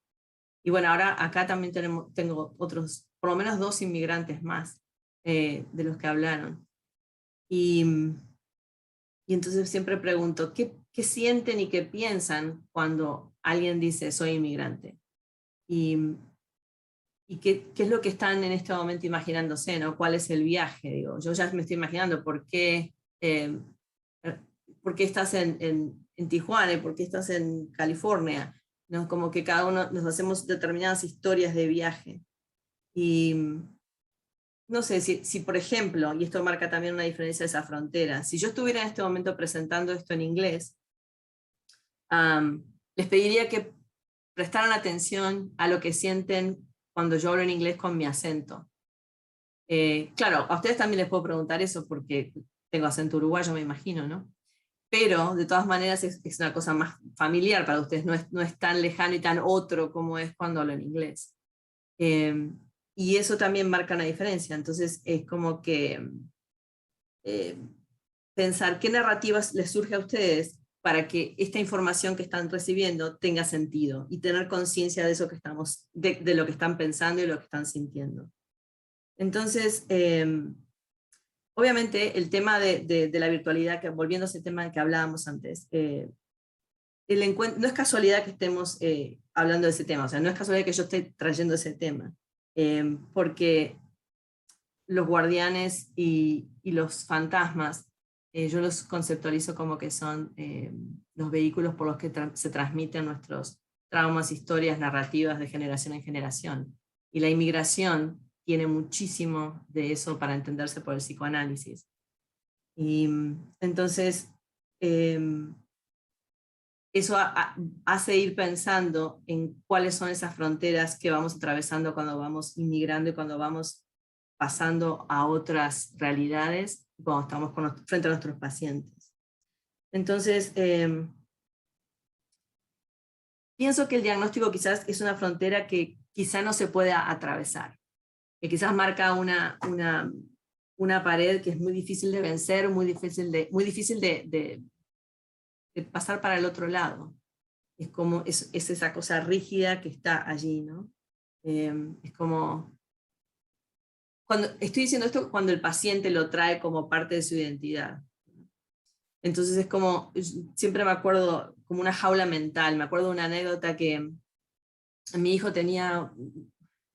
B: Y bueno, ahora acá también tengo otros, por lo menos 2 inmigrantes más de los que hablaron. Y entonces siempre pregunto, ¿qué sienten y qué piensan cuando alguien dice soy inmigrante? Y qué es lo que están en este momento imaginándose, ¿no? ¿Cuál es el viaje? Digo, yo ya me estoy imaginando por qué estás en Tijuana y por qué estás en California, ¿no? Como que cada uno nos hacemos determinadas historias de viaje. Y no sé, si por ejemplo, y esto marca también una diferencia de esa frontera, si yo estuviera en este momento presentando esto en inglés, les pediría que prestaran atención a lo que sienten cuando yo hablo en inglés con mi acento. Claro, a ustedes también les puedo preguntar eso porque tengo acento uruguayo, me imagino, ¿no? Pero de todas maneras es una cosa más familiar para ustedes, no es tan lejano y tan otro como es cuando hablo en inglés. Y eso también marca una diferencia, entonces es como que pensar qué narrativas les surge a ustedes para que esta información que están recibiendo tenga sentido y tener conciencia de eso que de lo que están pensando y lo que están sintiendo. Entonces, obviamente el tema de la virtualidad, volviendo a ese tema que hablábamos antes, no es casualidad que estemos hablando de ese tema, o sea, no es casualidad que yo esté trayendo ese tema, porque los guardianes y los fantasmas, yo los conceptualizo como que son los vehículos por los que se transmiten nuestros traumas, historias, narrativas de generación en generación. Y la inmigración tiene muchísimo de eso para entenderse por el psicoanálisis. Y entonces, eso hace ir pensando en cuáles son esas fronteras que vamos atravesando cuando vamos inmigrando y cuando vamos pasando a otras realidades, cuando estamos frente a nuestros pacientes. Entonces, pienso que el diagnóstico quizás es una frontera que quizá no se pueda atravesar, que quizás marca una pared que es muy difícil de vencer, muy difícil de pasar para el otro lado. Es como, es esa cosa rígida que está allí, ¿no? Es como, cuando estoy diciendo esto, cuando el paciente lo trae como parte de su identidad. Entonces es como, siempre me acuerdo como una jaula mental, me acuerdo de una anécdota que mi hijo tenía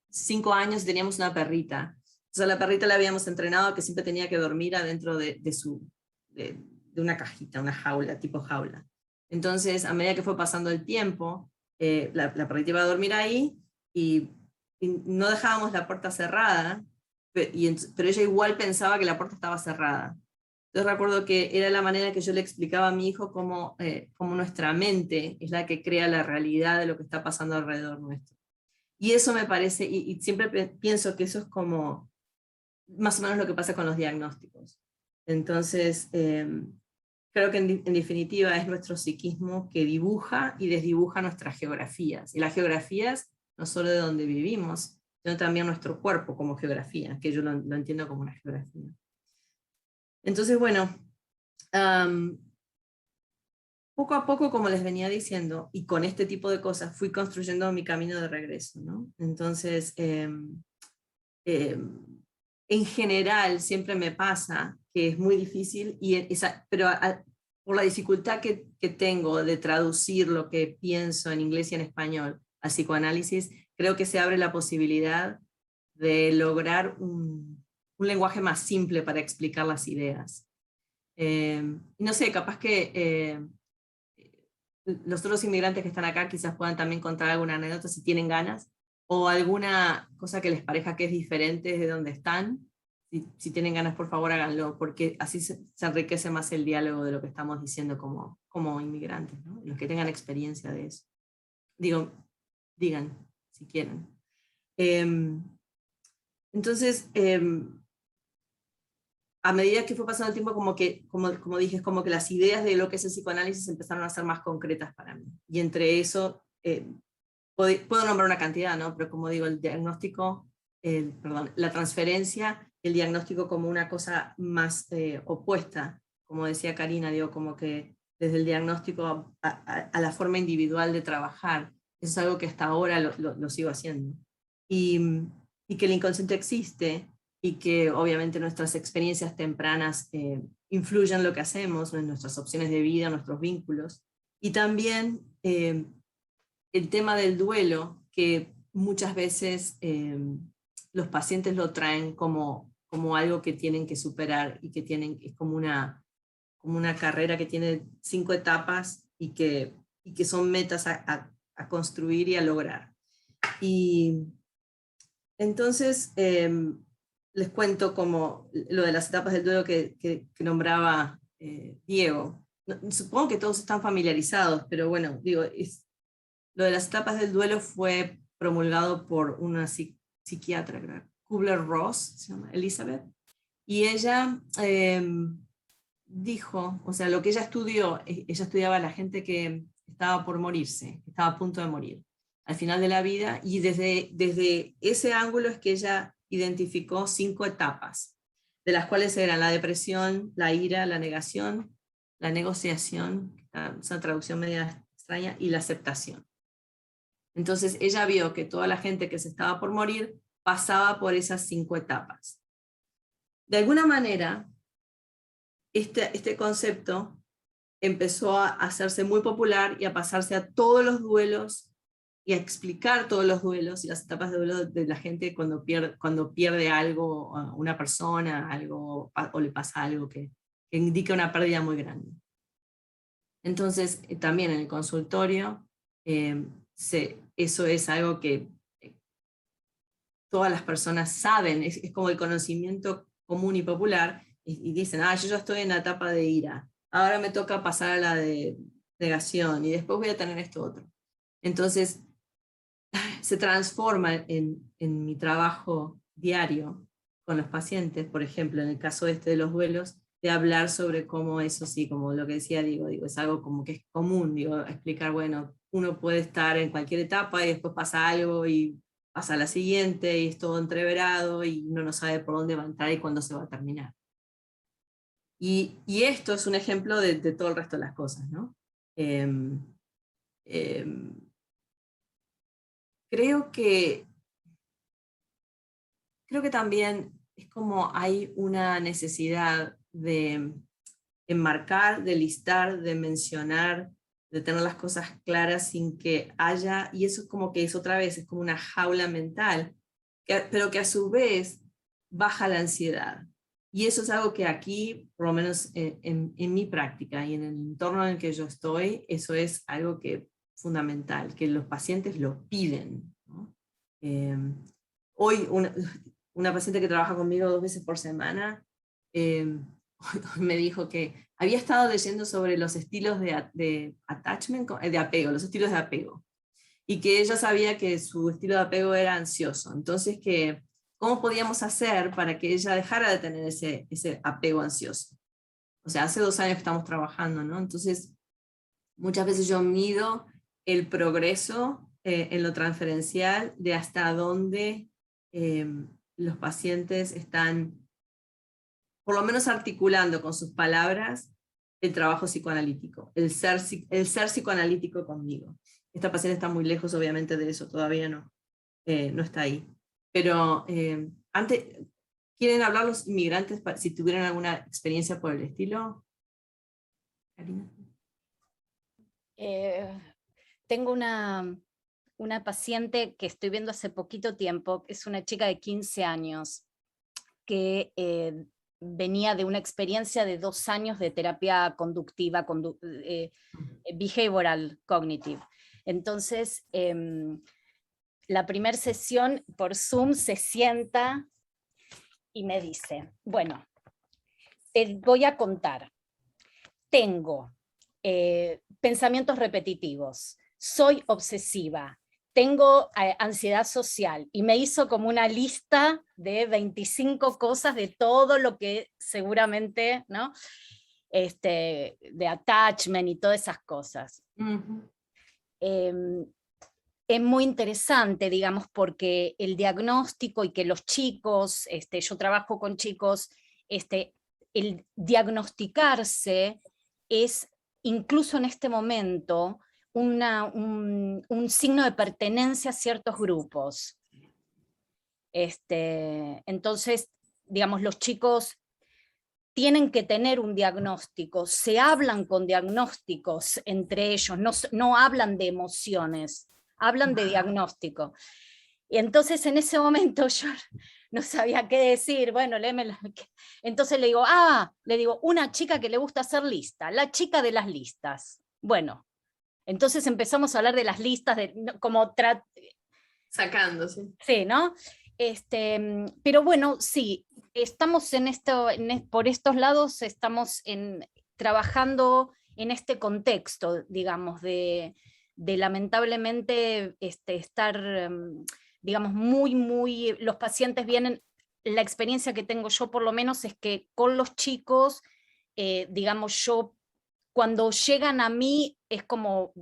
B: 5 años y teníamos una perrita. Entonces a la perrita la habíamos entrenado a que siempre tenía que dormir adentro de una cajita, una jaula, tipo jaula. Entonces, a medida que fue pasando el tiempo, la perrita iba a dormir ahí y no dejábamos la puerta cerrada, pero ella igual pensaba que la puerta estaba cerrada. Entonces recuerdo que era la manera que yo le explicaba a mi hijo cómo nuestra mente es la que crea la realidad de lo que está pasando alrededor nuestro. Y eso me parece, y siempre pienso que eso es como más o menos lo que pasa con los diagnósticos. Entonces, creo que en definitiva es nuestro psiquismo que dibuja y desdibuja nuestras geografías. Y las geografías no solo de donde vivimos, sino también nuestro cuerpo como geografía, que yo lo entiendo como una geografía. Entonces, bueno, poco a poco, como les venía diciendo, y con este tipo de cosas, fui construyendo mi camino de regreso, ¿no? Entonces, en general, siempre me pasa que es muy difícil, pero por la dificultad que tengo de traducir lo que pienso en inglés y en español al psicoanálisis, creo que se abre la posibilidad de lograr un lenguaje más simple para explicar las ideas. No sé, capaz que los otros inmigrantes que están acá quizás puedan también contar alguna anécdota si tienen ganas, o alguna cosa que les parezca que es diferente de donde están. Si tienen ganas, por favor, háganlo, porque así se enriquece más el diálogo de lo que estamos diciendo como inmigrantes, ¿no? Los que tengan experiencia de eso. Digan, si quieren. Entonces, a medida que fue pasando el tiempo, como dije, es como que las ideas de lo que es el psicoanálisis empezaron a ser más concretas para mí. Y entre eso, puedo nombrar una cantidad, ¿no? Pero como digo, el diagnóstico, la transferencia, el diagnóstico como una cosa más opuesta, como decía Karina, digo, como que desde el diagnóstico a la forma individual de trabajar, eso es algo que hasta ahora lo sigo haciendo. Y que el inconsciente existe, y que obviamente nuestras experiencias tempranas influyen en lo que hacemos, en nuestras opciones de vida, nuestros vínculos, y también el tema del duelo, que muchas veces los pacientes lo traen como algo que tienen que superar, y que es como una carrera que tiene 5 etapas, y que son metas a construir y a lograr. Y entonces les cuento como lo de las etapas del duelo que nombraba Diego. Supongo que todos están familiarizados, pero bueno, digo, lo de las etapas del duelo fue promulgado por una psiquiatra, Kubler-Ross, se llama Elizabeth, y ella dijo, o sea, lo que ella estudiaba a la gente que estaba por morirse, que estaba a punto de morir, al final de la vida, y desde ese ángulo es que ella identificó 5 etapas, de las cuales eran la depresión, la ira, la negación, la negociación, es una traducción media extraña, y la aceptación. Entonces ella vio que toda la gente que se estaba por morir pasaba por esas 5 etapas. De alguna manera, este concepto empezó a hacerse muy popular y a pasarse a todos los duelos, y a explicar todos los duelos y las etapas de duelo de la gente cuando pierde algo, a una persona, algo, o le pasa algo que indica una pérdida muy grande. Entonces, también en el consultorio, eso es algo que todas las personas saben, es como el conocimiento común y popular, y dicen, yo ya estoy en la etapa de ira, ahora me toca pasar a la de negación, y después voy a tener esto otro. Entonces, se transforma en mi trabajo diario con los pacientes, por ejemplo, en el caso de los duelos, de hablar sobre cómo eso sí, como lo que decía, digo, es algo como que es común, explicar, bueno, uno puede estar en cualquier etapa y después pasa algo y pasa a la siguiente y es todo entreverado y uno no sabe por dónde va a entrar y cuándo se va a terminar. Y esto es un ejemplo de todo el resto de las cosas, ¿no? Creo que también es como hay una necesidad de enmarcar, de listar, de mencionar, de tener las cosas claras sin que haya, y eso es como que es otra vez, es como una jaula mental, pero que a su vez baja la ansiedad. Y eso es algo que aquí, por lo menos en mi práctica y en el entorno en el que yo estoy, eso es algo que fundamental, que los pacientes lo piden, ¿no? Hoy una paciente que trabaja conmigo 2 veces por semana me dijo que había estado leyendo sobre los estilos de attachment, de apego, los estilos de apego, y que ella sabía que su estilo de apego era ansioso, entonces ¿cómo podíamos hacer para que ella dejara de tener ese apego ansioso? O sea, hace 2 años que estamos trabajando, ¿no? Entonces, muchas veces yo mido el progreso en lo transferencial de hasta dónde los pacientes están, por lo menos articulando con sus palabras, el trabajo psicoanalítico, el ser psicoanalítico conmigo. Esta paciente está muy lejos, obviamente, de eso, todavía no está ahí. Pero antes, ¿quieren hablar los inmigrantes si tuvieran alguna experiencia por el estilo? Karina.
G: Tengo una paciente que estoy viendo hace poquito tiempo, es una chica de 15 años, que venía de una experiencia de 2 años de terapia conductiva, behavioral cognitive. Entonces, la primera sesión por Zoom se sienta y me dice, bueno, te voy a contar, tengo pensamientos repetitivos, soy obsesiva, tengo ansiedad social, y me hizo como una lista de 25 cosas de todo lo que seguramente, ¿no? De attachment y todas esas cosas.
B: Uh-huh.
G: Es muy interesante, digamos, porque el diagnóstico y que los chicos, yo trabajo con chicos, el diagnosticarse es, incluso en este momento, un signo de pertenencia a ciertos grupos. Entonces, digamos, los chicos tienen que tener un diagnóstico, se hablan con diagnósticos entre ellos, no hablan de emociones, hablan de diagnóstico. Y entonces en ese momento yo no sabía qué decir, bueno, léeme. Entonces le digo, una chica que le gusta hacer lista, la chica de las listas. Bueno, entonces empezamos a hablar de las listas, como
B: sacándose.
G: Sí, ¿no? Pero bueno, sí, estamos por estos lados, estamos trabajando en este contexto, digamos, de lamentablemente estar, digamos, muy, los pacientes vienen, la experiencia que tengo yo por lo menos es que con los chicos, digamos, cuando llegan a mí es como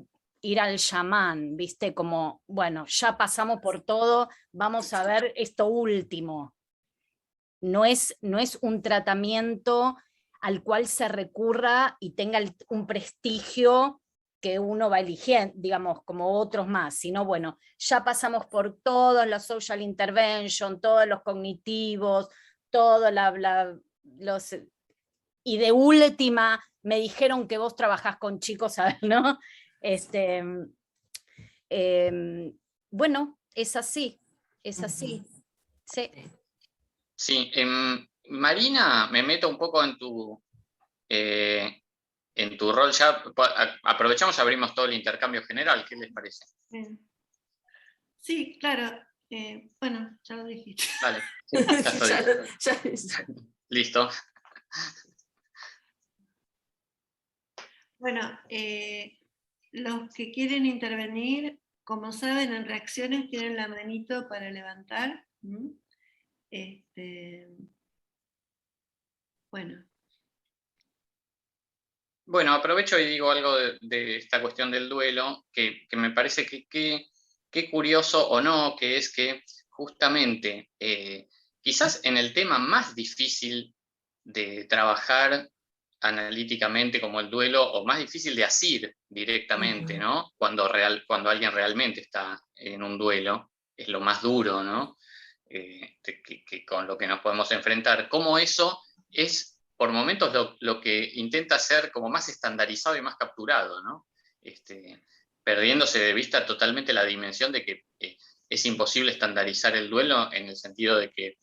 G: ir al chamán, ¿viste? Como, bueno, ya pasamos por todo, vamos a ver esto último. No es un tratamiento al cual se recurra y tenga un prestigio que uno va eligiendo, digamos, como otros más, sino bueno, ya pasamos por todos los social intervention, todos los cognitivos, todos los... Y de última, me dijeron que vos trabajás con chicos, ¿no? Bueno, es así. Sí.
C: Sí, Marina, me meto un poco en tu rol ya. Aprovechamos y abrimos todo el intercambio general, ¿qué les parece?
A: Sí, claro. Bueno, ya lo dijiste.
C: Vale, ya estoy. Listo.
A: Bueno, los que quieren intervenir, como saben, en reacciones tienen la manito para levantar. Bueno.
C: Bueno, aprovecho y digo algo de esta cuestión del duelo, que me parece que curioso o no, que es que justamente quizás en el tema más difícil de trabajar analíticamente como el duelo, o más difícil de asir directamente, ¿no? Cuando alguien realmente está en un duelo, es lo más duro, ¿no? Que con lo que nos podemos enfrentar. Cómo eso es, por momentos, lo que intenta ser como más estandarizado y más capturado, ¿no? Perdiéndose de vista totalmente la dimensión de que es imposible estandarizar el duelo, en el sentido de que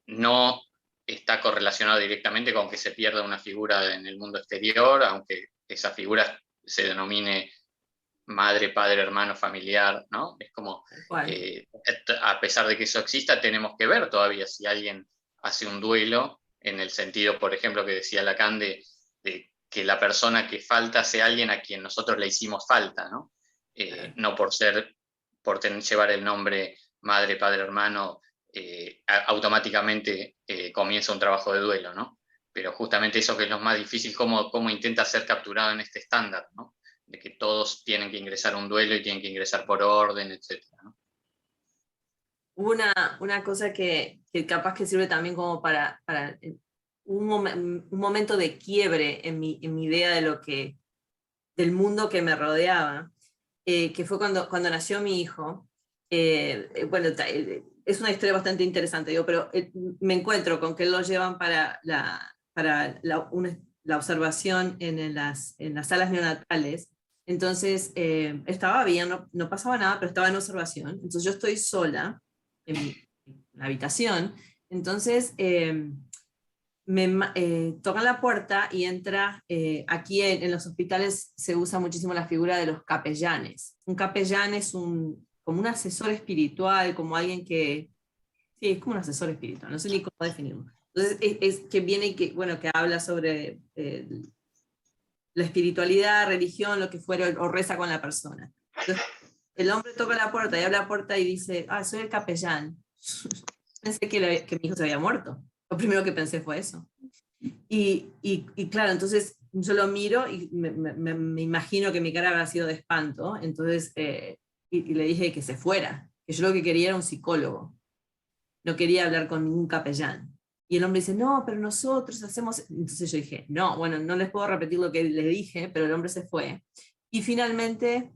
C: no está correlacionado directamente con que se pierda una figura en el mundo exterior, aunque esa figura se denomine madre, padre, hermano, familiar, ¿no? Es como, a pesar de que eso exista, tenemos que ver todavía si alguien hace un duelo, en el sentido, por ejemplo, que decía Lacan, de que la persona que falta sea alguien a quien nosotros le hicimos falta, ¿no? No por llevar el nombre madre, padre, hermano, automáticamente comienza un trabajo de duelo, ¿no? pero justamente eso que es lo más difícil, cómo intenta ser capturado en este estándar, ¿no? De que todos tienen que ingresar a un duelo y tienen que ingresar por orden, etc., ¿no?
B: Una cosa que capaz que sirve también como para un momento de quiebre en mi idea del mundo que me rodeaba, que fue cuando nació mi hijo. Bueno, es una historia bastante interesante, digo, pero me encuentro con que lo llevan para la observación en las salas neonatales. Entonces estaba bien, no pasaba nada, pero estaba en observación. Entonces yo estoy sola en la habitación. Entonces tocan la puerta y entra, aquí en los hospitales se usa muchísimo la figura de los capellanes. Un capellán es como un asesor espiritual, como alguien que, sí, es como un asesor espiritual, no sé ni cómo definirlo. Entonces es que viene y que habla sobre la espiritualidad, religión, lo que fuera, o reza con la persona. Entonces, el hombre toca la puerta y abre la puerta y dice, soy el capellán. Pensé que mi hijo se había muerto. Lo primero que pensé fue eso. Y claro, entonces yo lo miro y me imagino que mi cara habrá sido de espanto. Entonces y le dije que se fuera, que yo lo que quería era un psicólogo. No quería hablar con ningún capellán. Y el hombre dice, no, pero nosotros hacemos... Entonces yo dije, no, bueno, no les puedo repetir lo que les dije, pero el hombre se fue. Y finalmente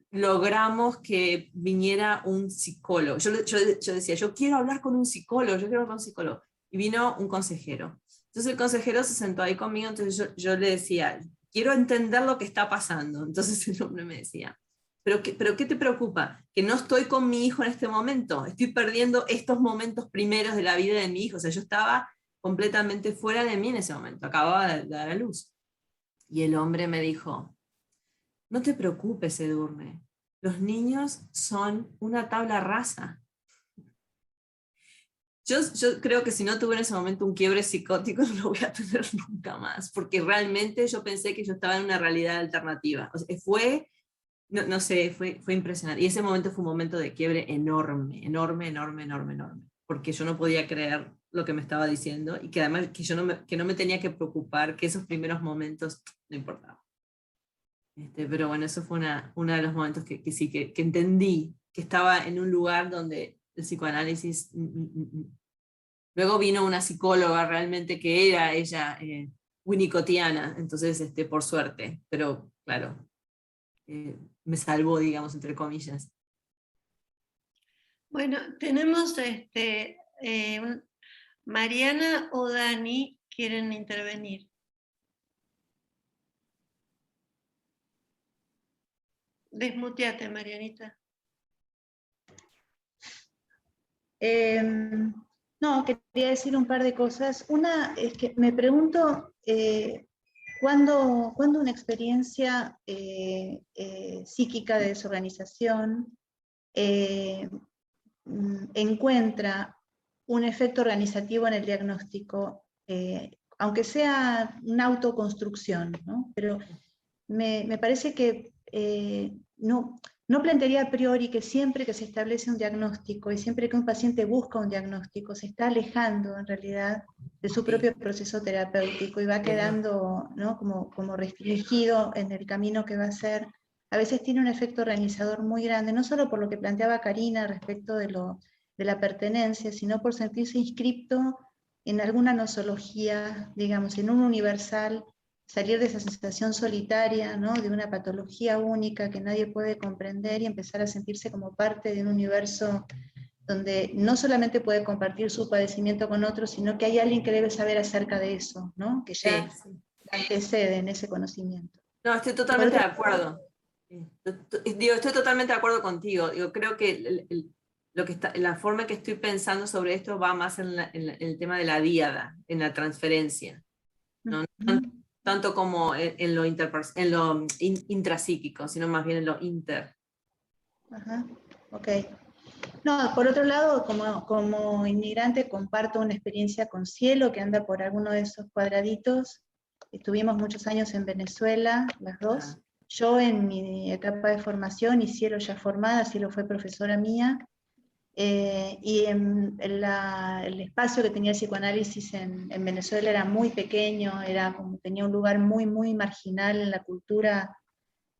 B: logramos que viniera un psicólogo. Yo decía, yo quiero hablar con un psicólogo, yo quiero hablar con un psicólogo. Y vino un consejero. Entonces el consejero se sentó ahí conmigo, entonces yo le decía, quiero entender lo que está pasando. Entonces el hombre me decía, ¿Pero qué te preocupa? Que no estoy con mi hijo en este momento, estoy perdiendo estos momentos primeros de la vida de mi hijo, o sea, yo estaba completamente fuera de mí en ese momento, acababa de dar a luz. Y el hombre me dijo, no te preocupes, Edurne, los niños son una tabla rasa. Yo creo que si no tuve en ese momento un quiebre psicótico, no lo voy a tener nunca más, porque realmente yo pensé que yo estaba en una realidad alternativa. O sea, no sé, fue impresionante. Y ese momento fue un momento de quiebre enorme, porque yo no podía creer lo que me estaba diciendo y que además que no me tenía que preocupar, que esos primeros momentos no importaban. Pero bueno, eso fue uno de los momentos que sí, que entendí que estaba en un lugar donde el psicoanálisis... Luego vino una psicóloga realmente que era ella winnicottiana, entonces por suerte, pero claro, me salvó, digamos, entre comillas.
A: Bueno, tenemos Mariana o Dani quieren intervenir. Desmuteate, Marianita.
D: No, quería decir un par de cosas. Una es que me pregunto cuándo una experiencia psíquica de desorganización encuentra un efecto organizativo en el diagnóstico, aunque sea una autoconstrucción, ¿no? Pero me parece que no plantearía a priori que siempre que se establece un diagnóstico y siempre que un paciente busca un diagnóstico se está alejando en realidad de su propio proceso terapéutico y va quedando, ¿no?, como restringido en el camino que va a hacer. A veces tiene un efecto organizador muy grande, no solo por lo que planteaba Karina respecto de la pertenencia, sino por sentirse inscripto en alguna nosología, digamos, en un universal, salir de esa sensación solitaria, ¿no?, de una patología única que nadie puede comprender y empezar a sentirse como parte de un universo donde no solamente puede compartir su padecimiento con otros, sino que hay alguien que debe saber acerca de eso, ¿no?, que ya antecede en ese conocimiento.
B: No, estoy totalmente de acuerdo. Estoy totalmente de acuerdo contigo. Creo que la forma que estoy pensando sobre esto va más en el tema de la díada, en la transferencia, ¿no? Tanto como en lo intrapsíquico, sino más bien en lo inter.
D: Ajá, ok. No, por otro lado, como inmigrante comparto una experiencia con Cielo, que anda por alguno de esos cuadraditos. Estuvimos muchos años en Venezuela, las dos. Yo en mi etapa de formación y Cielo ya formada, Cielo fue profesora mía. y el espacio que tenía el psicoanálisis en Venezuela era muy pequeño, tenía un lugar muy, muy marginal en la cultura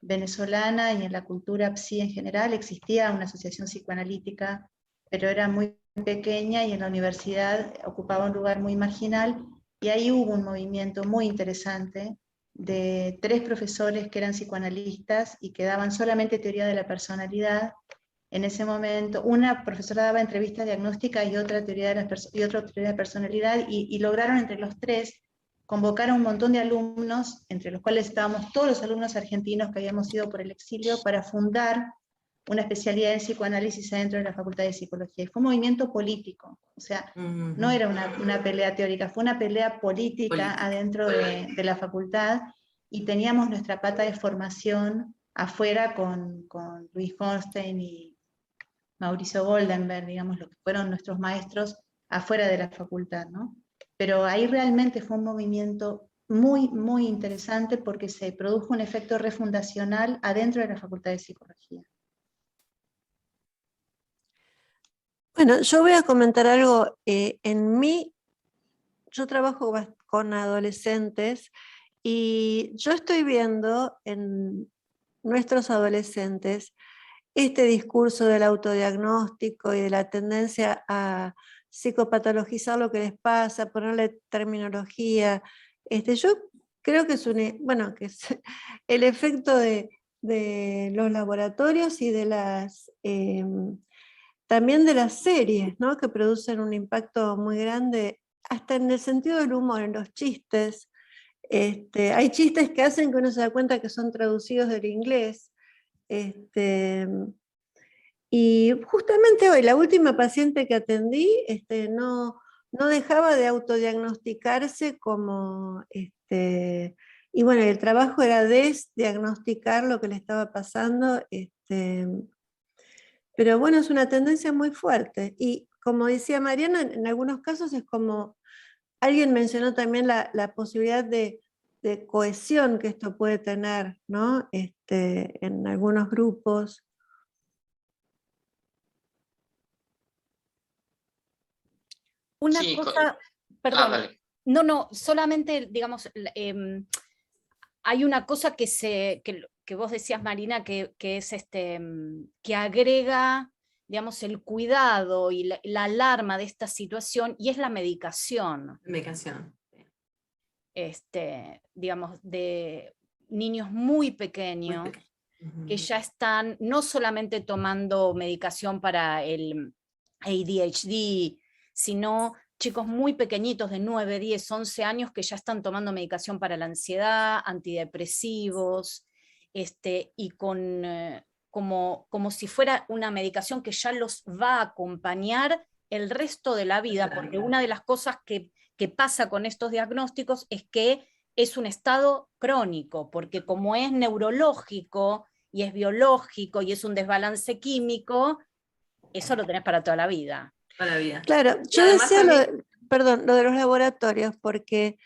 D: venezolana y en la cultura psi en general. Existía una asociación psicoanalítica, pero era muy pequeña, y en la universidad ocupaba un lugar muy marginal, y ahí hubo un movimiento muy interesante de 3 profesores que eran psicoanalistas y que daban solamente teoría de la personalidad. En ese momento, una profesora daba entrevista diagnóstica y otra teoría de personalidad, y lograron entre los 3 convocar a un montón de alumnos, entre los cuales estábamos todos los alumnos argentinos que habíamos ido por el exilio, para fundar una especialidad en psicoanálisis adentro de la Facultad de Psicología. Y fue un movimiento político, o sea, no era una pelea teórica, fue una pelea política adentro de la facultad, y teníamos nuestra pata de formación afuera con Luis Hornstein y Mauricio Goldenberg, digamos, los que fueron nuestros maestros afuera de la facultad, ¿no? Pero ahí realmente fue un movimiento muy, muy interesante, porque se produjo un efecto refundacional adentro de la Facultad de Psicología.
A: Bueno, yo voy a comentar algo. Yo trabajo con adolescentes, y yo estoy viendo en nuestros adolescentes este discurso del autodiagnóstico y de la tendencia a psicopatologizar lo que les pasa, ponerle terminología. Yo creo que es que es el efecto de los laboratorios y de también de las series, ¿no? Que producen un impacto muy grande, hasta en el sentido del humor, en los chistes. Hay chistes que hacen que uno se da cuenta que son traducidos del inglés. Y justamente hoy, la última paciente que atendí, no dejaba de autodiagnosticarse como, y bueno, el trabajo era desdiagnosticar lo que le estaba pasando, pero bueno, es una tendencia muy fuerte. Y como decía Mariana, en algunos casos es como, alguien mencionó también la posibilidad de cohesión que esto puede tener, ¿no? En algunos grupos.
G: Una
C: Sí,
G: cosa, perdón,
C: dale.
G: no, solamente, digamos, hay una cosa que vos decías, Marina, que es que agrega, digamos, el cuidado y la alarma de esta situación, y es la medicación.
B: Medicación.
G: Digamos, de niños muy pequeños, que ya están no solamente tomando medicación para el ADHD, sino chicos muy pequeñitos de 9, 10, 11 años que ya están tomando medicación para la ansiedad, antidepresivos, y con, como si fuera una medicación que ya los va a acompañar el resto de la vida, porque una de las cosas que pasa con estos diagnósticos es que es un estado crónico, porque como es neurológico y es biológico y es un desbalance químico, eso lo tenés para toda la vida.
B: Toda la vida.
A: Claro, yo decía lo de los laboratorios, porque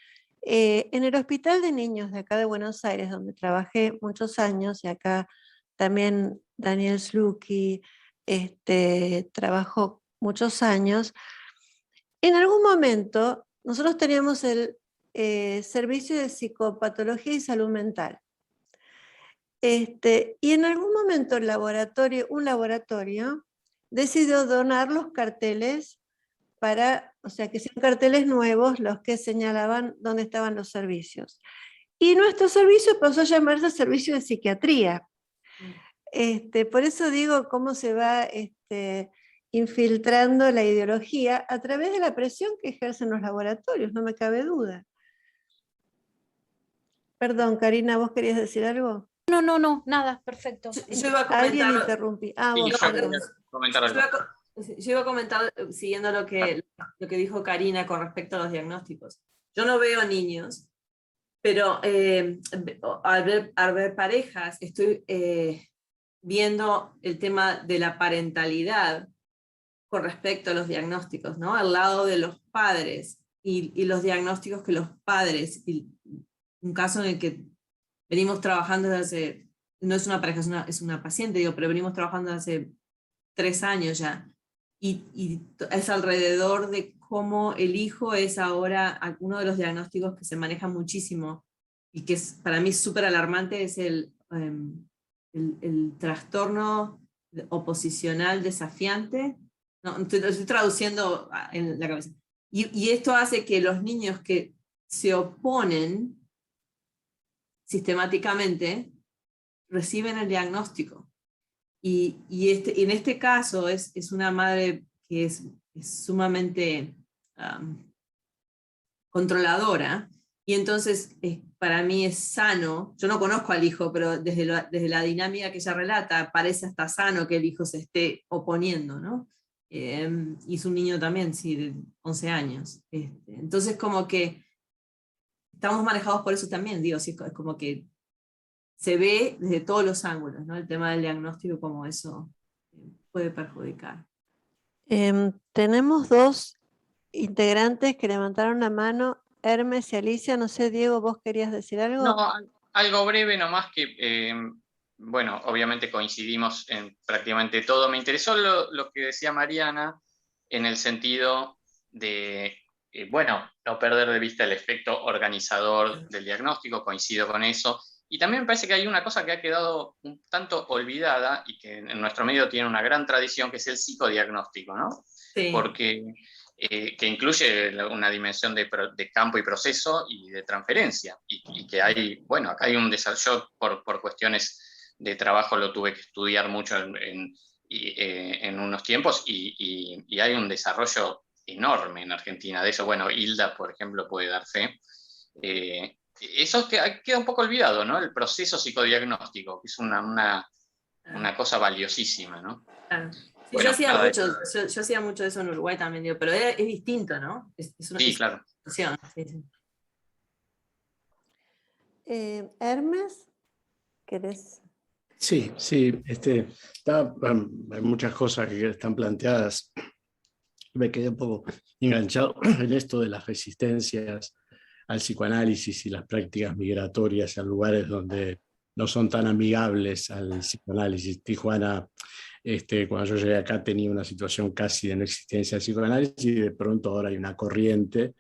A: en el Hospital de Niños de acá de Buenos Aires, donde trabajé muchos años, y acá también Daniel Slucky trabajó muchos años, en algún momento nosotros teníamos el servicio de psicopatología y salud mental. Y en algún momento un laboratorio decidió donar los carteles o sea, que sean carteles nuevos los que señalaban dónde estaban los servicios. Y nuestro servicio pasó a llamarse Servicio de Psiquiatría. Por eso digo cómo se va infiltrando la ideología a través de la presión que ejercen los laboratorios, no me cabe duda. Perdón, Karina, ¿vos querías decir algo?
G: No, nada, perfecto.
B: Yo iba a comentar.
A: Alguien interrumpí.
B: Yo iba a comentar, siguiendo lo que dijo Karina con respecto a los diagnósticos. Yo no veo niños, pero al ver parejas, estoy viendo el tema de la parentalidad con respecto a los diagnósticos, ¿no? Al lado de los padres y los diagnósticos que los padres, y un caso en el que venimos trabajando desde hace, no es una pareja, es una paciente, pero venimos trabajando desde hace 3 años ya, es alrededor de cómo el hijo es ahora uno de los diagnósticos que se maneja muchísimo y que es, para mí súper alarmante, es el trastorno oposicional desafiante. No, lo estoy traduciendo en la cabeza. Y esto hace que los niños que se oponen sistemáticamente reciben el diagnóstico. Y en este caso es una madre que es sumamente controladora, y entonces para mí es sano. Yo no conozco al hijo, pero desde la dinámica que ella relata, parece hasta sano que el hijo se esté oponiendo, ¿no? Y es un niño también, sí, de 11 años. Entonces como que estamos manejados por eso también, digo, sí, es como que se ve desde todos los ángulos, ¿no? El tema del diagnóstico, como eso puede perjudicar.
A: Tenemos dos integrantes que levantaron la mano, Hermes y Alicia. No sé, Diego, ¿vos querías decir algo?
C: No, algo breve nomás que, bueno, obviamente coincidimos en prácticamente todo. Me interesó lo que decía Mariana en el sentido de, bueno, no perder de vista el efecto organizador del diagnóstico, coincido con eso. Y también me parece que hay una cosa que ha quedado un tanto olvidada y que en nuestro medio tiene una gran tradición, que es el psicodiagnóstico, ¿no?
B: Sí.
C: Porque que incluye una dimensión de campo y proceso y de transferencia, y que hay, bueno, acá hay un desarrollo por cuestiones de trabajo, lo tuve que estudiar mucho en unos tiempos, y hay un desarrollo enorme en Argentina de eso. Bueno, Hilda, por ejemplo, puede dar fe. Eso queda un poco olvidado, ¿no? El proceso psicodiagnóstico, que es una cosa valiosísima, ¿no?
B: Claro. Sí,
C: bueno,
B: yo hacía mucho de eso en Uruguay también, digo, pero es distinto, ¿no? Es
C: sí, claro.
B: Situación, sí, sí.
A: Hermes, ¿querés?
F: Sí, hay muchas cosas que están planteadas. Me quedé un poco enganchado en esto de las resistencias al psicoanálisis y las prácticas migratorias a lugares donde no son tan amigables al psicoanálisis. Tijuana, cuando yo llegué acá, tenía una situación casi de no existencia del psicoanálisis, y de pronto ahora hay una corriente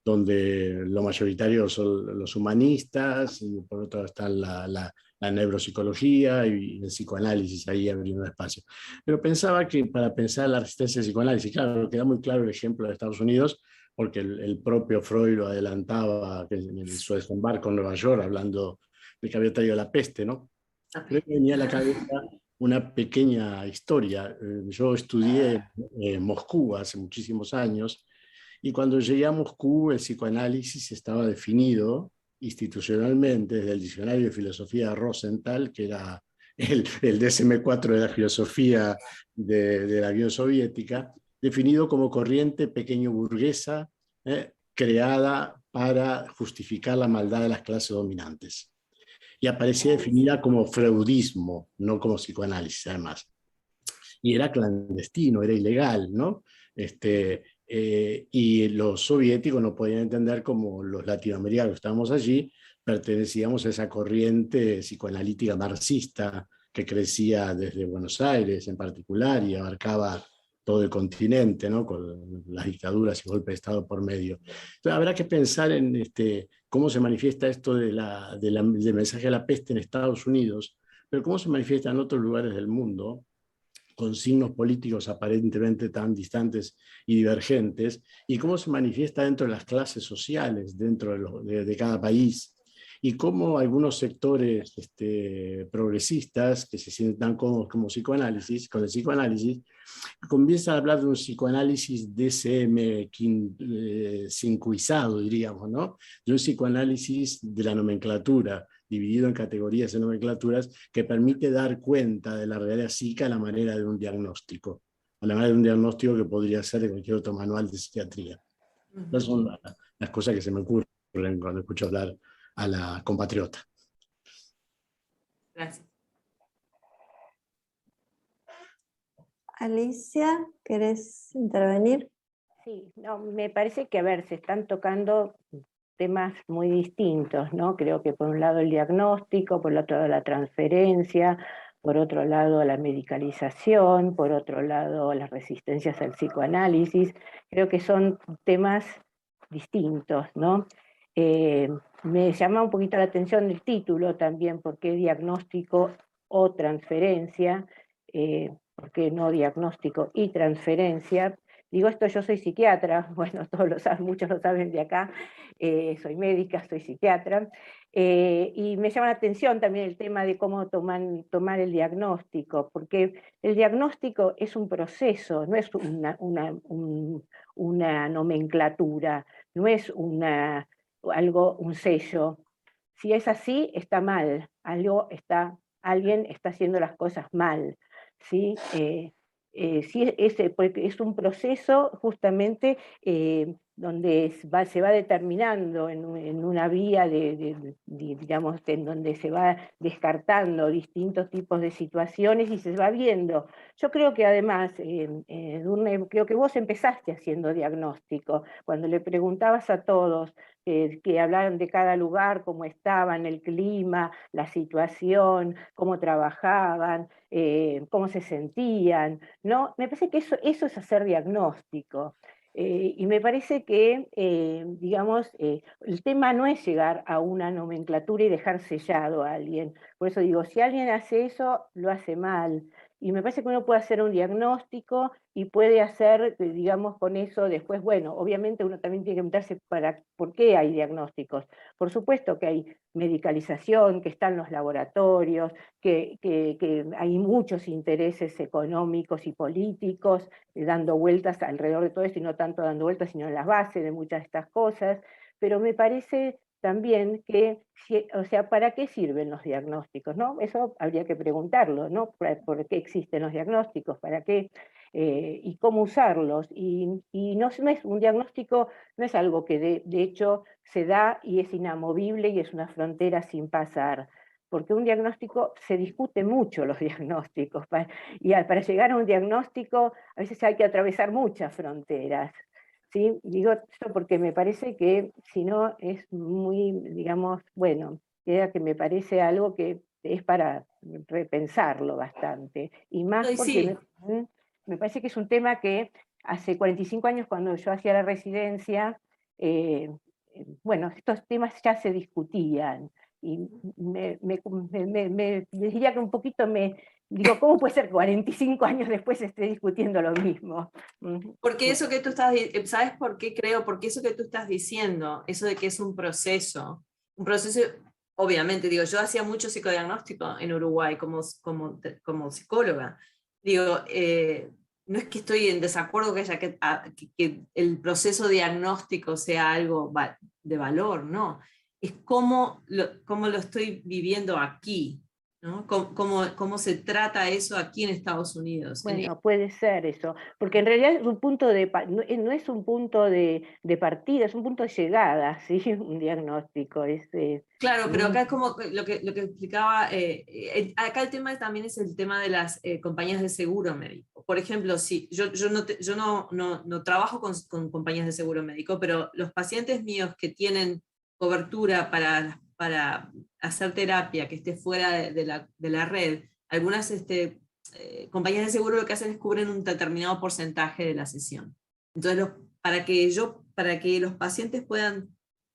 F: donde lo mayoritario son los humanistas, y por otro lado está la neuropsicología y el psicoanálisis ahí abriendo espacio. Pero pensaba que para pensar la resistencia al psicoanálisis, claro, queda muy claro el ejemplo de Estados Unidos, porque el propio Freud lo adelantaba en su desembarco en Nueva York, hablando de que había traído la peste, ¿no? Pero me venía a la cabeza una pequeña historia. Yo estudié en Moscú hace muchísimos años, y cuando llegué a Moscú el psicoanálisis estaba definido institucionalmente desde el diccionario de filosofía de Rosenthal, que era el DSM-4 de la filosofía de la Unión Soviética, definido como corriente pequeño burguesa creada para justificar la maldad de las clases dominantes. Y aparecía definida como freudismo, no como psicoanálisis, además. Y era clandestino, era ilegal, ¿no? Y los soviéticos no podían entender cómo los latinoamericanos que estábamos allí pertenecíamos a esa corriente psicoanalítica marxista que crecía desde Buenos Aires en particular y abarcaba todo el continente, ¿no? Con las dictaduras y golpes de Estado por medio. Entonces, habrá que pensar en cómo se manifiesta esto del mensaje de la peste en Estados Unidos, pero cómo se manifiesta en otros lugares del mundo, con signos políticos aparentemente tan distantes y divergentes, y cómo se manifiesta dentro de las clases sociales, dentro de cada país, y cómo algunos sectores progresistas que se sienten tan cómodos con el psicoanálisis, comienzan a hablar de un psicoanálisis DSM-5izado, diríamos, ¿no? De un psicoanálisis de la nomenclatura, dividido en categorías y nomenclaturas, que permite dar cuenta de la realidad psíquica a la manera de un diagnóstico, a la manera de un diagnóstico que podría ser de cualquier otro manual de psiquiatría. Esas son las cosas que se me ocurren cuando escucho hablar a la compatriota.
B: Gracias.
A: Alicia, ¿querés intervenir?
H: Sí, no, me parece que, a ver, se están tocando temas muy distintos, ¿no? Creo que por un lado el diagnóstico, por el otro lado la transferencia, por otro lado la medicalización, por otro lado las resistencias al psicoanálisis. Creo que son temas distintos, ¿no? Me llama un poquito la atención el título también, porque diagnóstico o transferencia, ¿por qué no diagnóstico y transferencia? Digo esto, yo soy psiquiatra, bueno, todos lo saben, muchos lo saben de acá, soy médica, soy psiquiatra, y me llama la atención también el tema de cómo tomar el diagnóstico, porque el diagnóstico es un proceso, no es una nomenclatura, no es un sello. Si es así, está mal, alguien está haciendo las cosas mal, ¿sí? Sí, porque es un proceso justamente donde se va determinando en una vía digamos, en donde se va descartando distintos tipos de situaciones y se va viendo. Yo creo que además, creo que vos empezaste haciendo diagnóstico, cuando le preguntabas a todos que hablaran de cada lugar, cómo estaban, el clima, la situación, cómo trabajaban, cómo se sentían, ¿no? Me parece que eso es hacer diagnóstico. Y me parece que, digamos, el tema no es llegar a una nomenclatura y dejar sellado a alguien. Por eso digo, si alguien hace eso, lo hace mal. Y me parece que uno puede hacer un diagnóstico y puede hacer, digamos, con eso después, bueno, obviamente uno también tiene que preguntarse por qué hay diagnósticos. Por supuesto que hay medicalización, que están los laboratorios, que hay muchos intereses económicos y políticos dando vueltas alrededor de todo esto, y no tanto dando vueltas, sino en las bases de muchas de estas cosas, pero me parece también que, o sea, ¿para qué sirven los diagnósticos? ¿No? Eso habría que preguntarlo, ¿no? ¿Por qué existen los diagnósticos? ¿Para qué? Y cómo usarlos. Y no es un diagnóstico, no es algo que de hecho se da y es inamovible y es una frontera sin pasar. Porque un diagnóstico, se discute mucho los diagnósticos, y para llegar a un diagnóstico a veces hay que atravesar muchas fronteras. ¿Sí? Digo esto porque me parece que si no es muy, digamos, bueno, queda que me parece algo que es para repensarlo bastante. Y más
B: Ay,
H: porque
B: sí,
H: me parece que es un tema que hace 45 años, cuando yo hacía la residencia, bueno, estos temas ya se discutían. Y me diría que un poquito digo, ¿cómo puede ser 45 años después esté discutiendo lo mismo?
B: porque eso que tú estás, ¿sabes por qué creo? Porque eso que tú estás diciendo, eso de que es un proceso, obviamente, digo, yo hacía mucho psicodiagnóstico en Uruguay como psicóloga. Digo, no es que estoy en desacuerdo que el proceso diagnóstico sea algo de valor, no. Es cómo lo estoy viviendo aquí, ¿no? Cómo se trata eso aquí en Estados Unidos.
H: Bueno, puede ser eso, porque en realidad es un punto no es un punto de partida, es un punto de llegada, ¿sí? Un diagnóstico.
B: Claro, pero acá es como lo que explicaba, acá el tema también es el tema de las compañías de seguro médico. Por ejemplo, si yo no trabajo con compañías de seguro médico, pero los pacientes míos que tienen cobertura para hacer terapia que esté fuera de la red, algunas compañías de seguro lo que hacen es cubren un determinado porcentaje de la sesión. Entonces, para que los pacientes puedan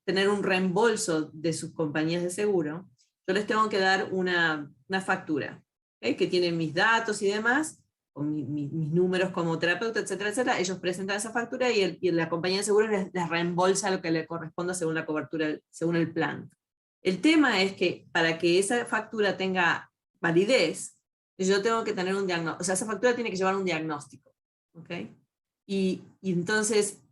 B: tener un reembolso de sus compañías de seguro, yo les tengo que dar una factura, ¿okay? Que tiene mis datos y demás, con mis números como terapeuta, etcétera, etcétera. Ellos presentan esa factura y la compañía de seguro les reembolsa lo que le corresponda según la cobertura, según el plan. El tema es que para que esa factura tenga validez, yo tengo que tener un diagnóstico, o sea, esa factura tiene que llevar un diagnóstico, ¿okay? Y entonces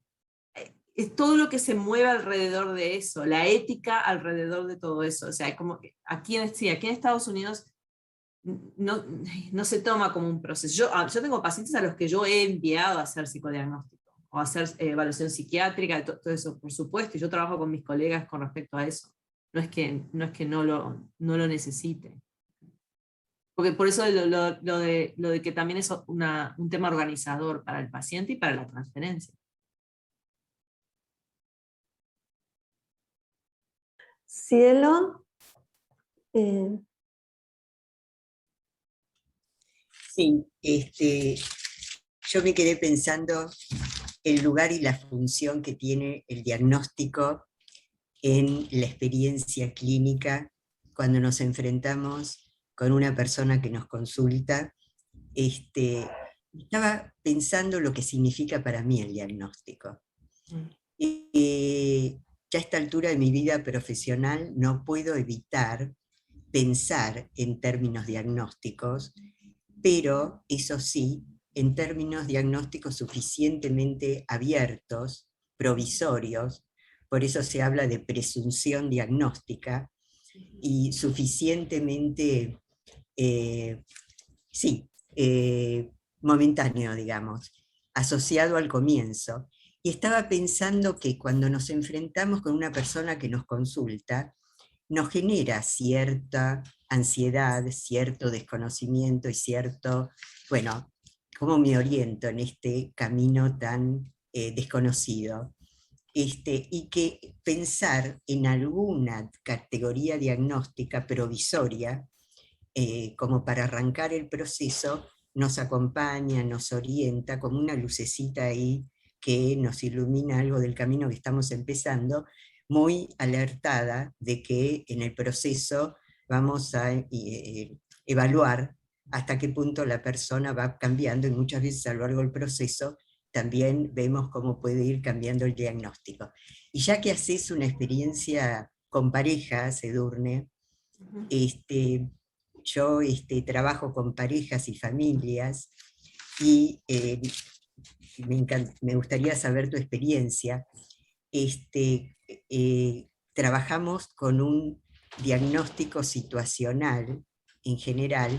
B: es todo lo que se mueve alrededor de eso, la ética alrededor de todo eso. O sea, como aquí en Estados Unidos no se toma como un proceso. Yo tengo pacientes a los que yo he enviado a hacer psicodiagnóstico o a hacer evaluación psiquiátrica, todo eso, por supuesto, y yo trabajo con mis colegas con respecto a eso. No es que no lo necesite. Porque por eso lo de que también es un tema organizador para el paciente y para la transferencia.
A: Cielo,
I: Sí, yo me quedé pensando el lugar y la función que tiene el diagnóstico en la experiencia clínica cuando nos enfrentamos con una persona que nos consulta. Estaba pensando lo que significa para mí el diagnóstico. Ya a esta altura de mi vida profesional no puedo evitar pensar en términos diagnósticos, pero eso sí, en términos diagnósticos suficientemente abiertos, provisorios, por eso se habla de presunción diagnóstica, y suficientemente, momentáneo, digamos, asociado al comienzo. Y estaba pensando que cuando nos enfrentamos con una persona que nos consulta, nos genera cierta ansiedad, cierto desconocimiento y cierto, bueno, ¿cómo me oriento en este camino tan desconocido? Y que pensar en alguna categoría diagnóstica provisoria, como para arrancar el proceso, nos acompaña, nos orienta, como una lucecita ahí que nos ilumina algo del camino que estamos empezando, muy alertada de que en el proceso vamos a evaluar hasta qué punto la persona va cambiando, y muchas veces a lo largo del proceso también vemos cómo puede ir cambiando el diagnóstico. Y ya que haces una experiencia con parejas, Edurne, yo trabajo con parejas y familias, y me gustaría saber tu experiencia. Trabajamos con un diagnóstico situacional en general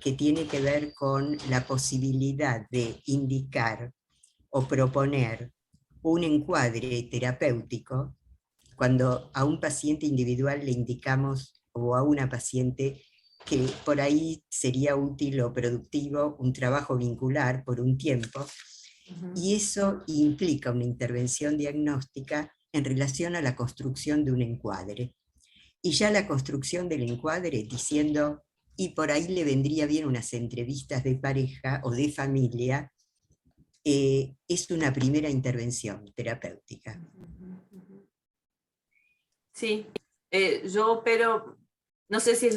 I: que tiene que ver con la posibilidad de indicar o proponer un encuadre terapéutico cuando a un paciente individual le indicamos, o a una paciente, que por ahí sería útil o productivo un trabajo vincular por un tiempo, y eso implica una intervención diagnóstica en relación a la construcción de un encuadre. Y ya la construcción del encuadre diciendo, y por ahí le vendría bien unas entrevistas de pareja o de familia, es una primera intervención terapéutica.
B: Sí, yo pero no sé si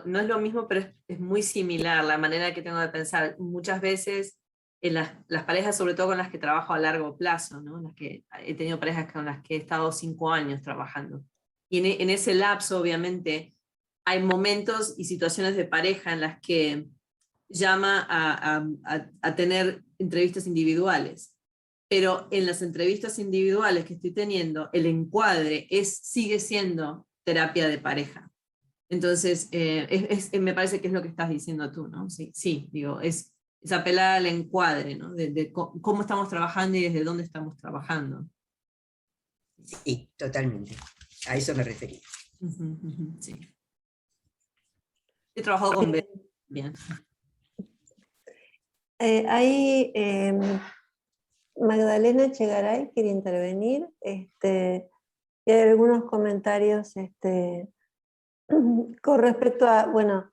B: no es lo mismo, pero es muy similar la manera que tengo de pensar. Muchas veces en las parejas, sobre todo con las que trabajo a largo plazo, ¿no? Las que he tenido parejas con las que he estado 5 años trabajando. Y en ese lapso, obviamente, hay momentos y situaciones de pareja en las que llama a tener entrevistas individuales. Pero en las entrevistas individuales que estoy teniendo, el encuadre sigue siendo terapia de pareja. Entonces, me parece que es lo que estás diciendo tú, ¿no? Sí, digo, es apelar al encuadre, ¿no? De cómo estamos trabajando y desde dónde estamos trabajando.
I: Sí, totalmente. A eso me refería.
B: Sí. He trabajado con bien.
A: Ahí Magdalena Echegaray quiere intervenir. Y hay algunos comentarios con respecto a, bueno,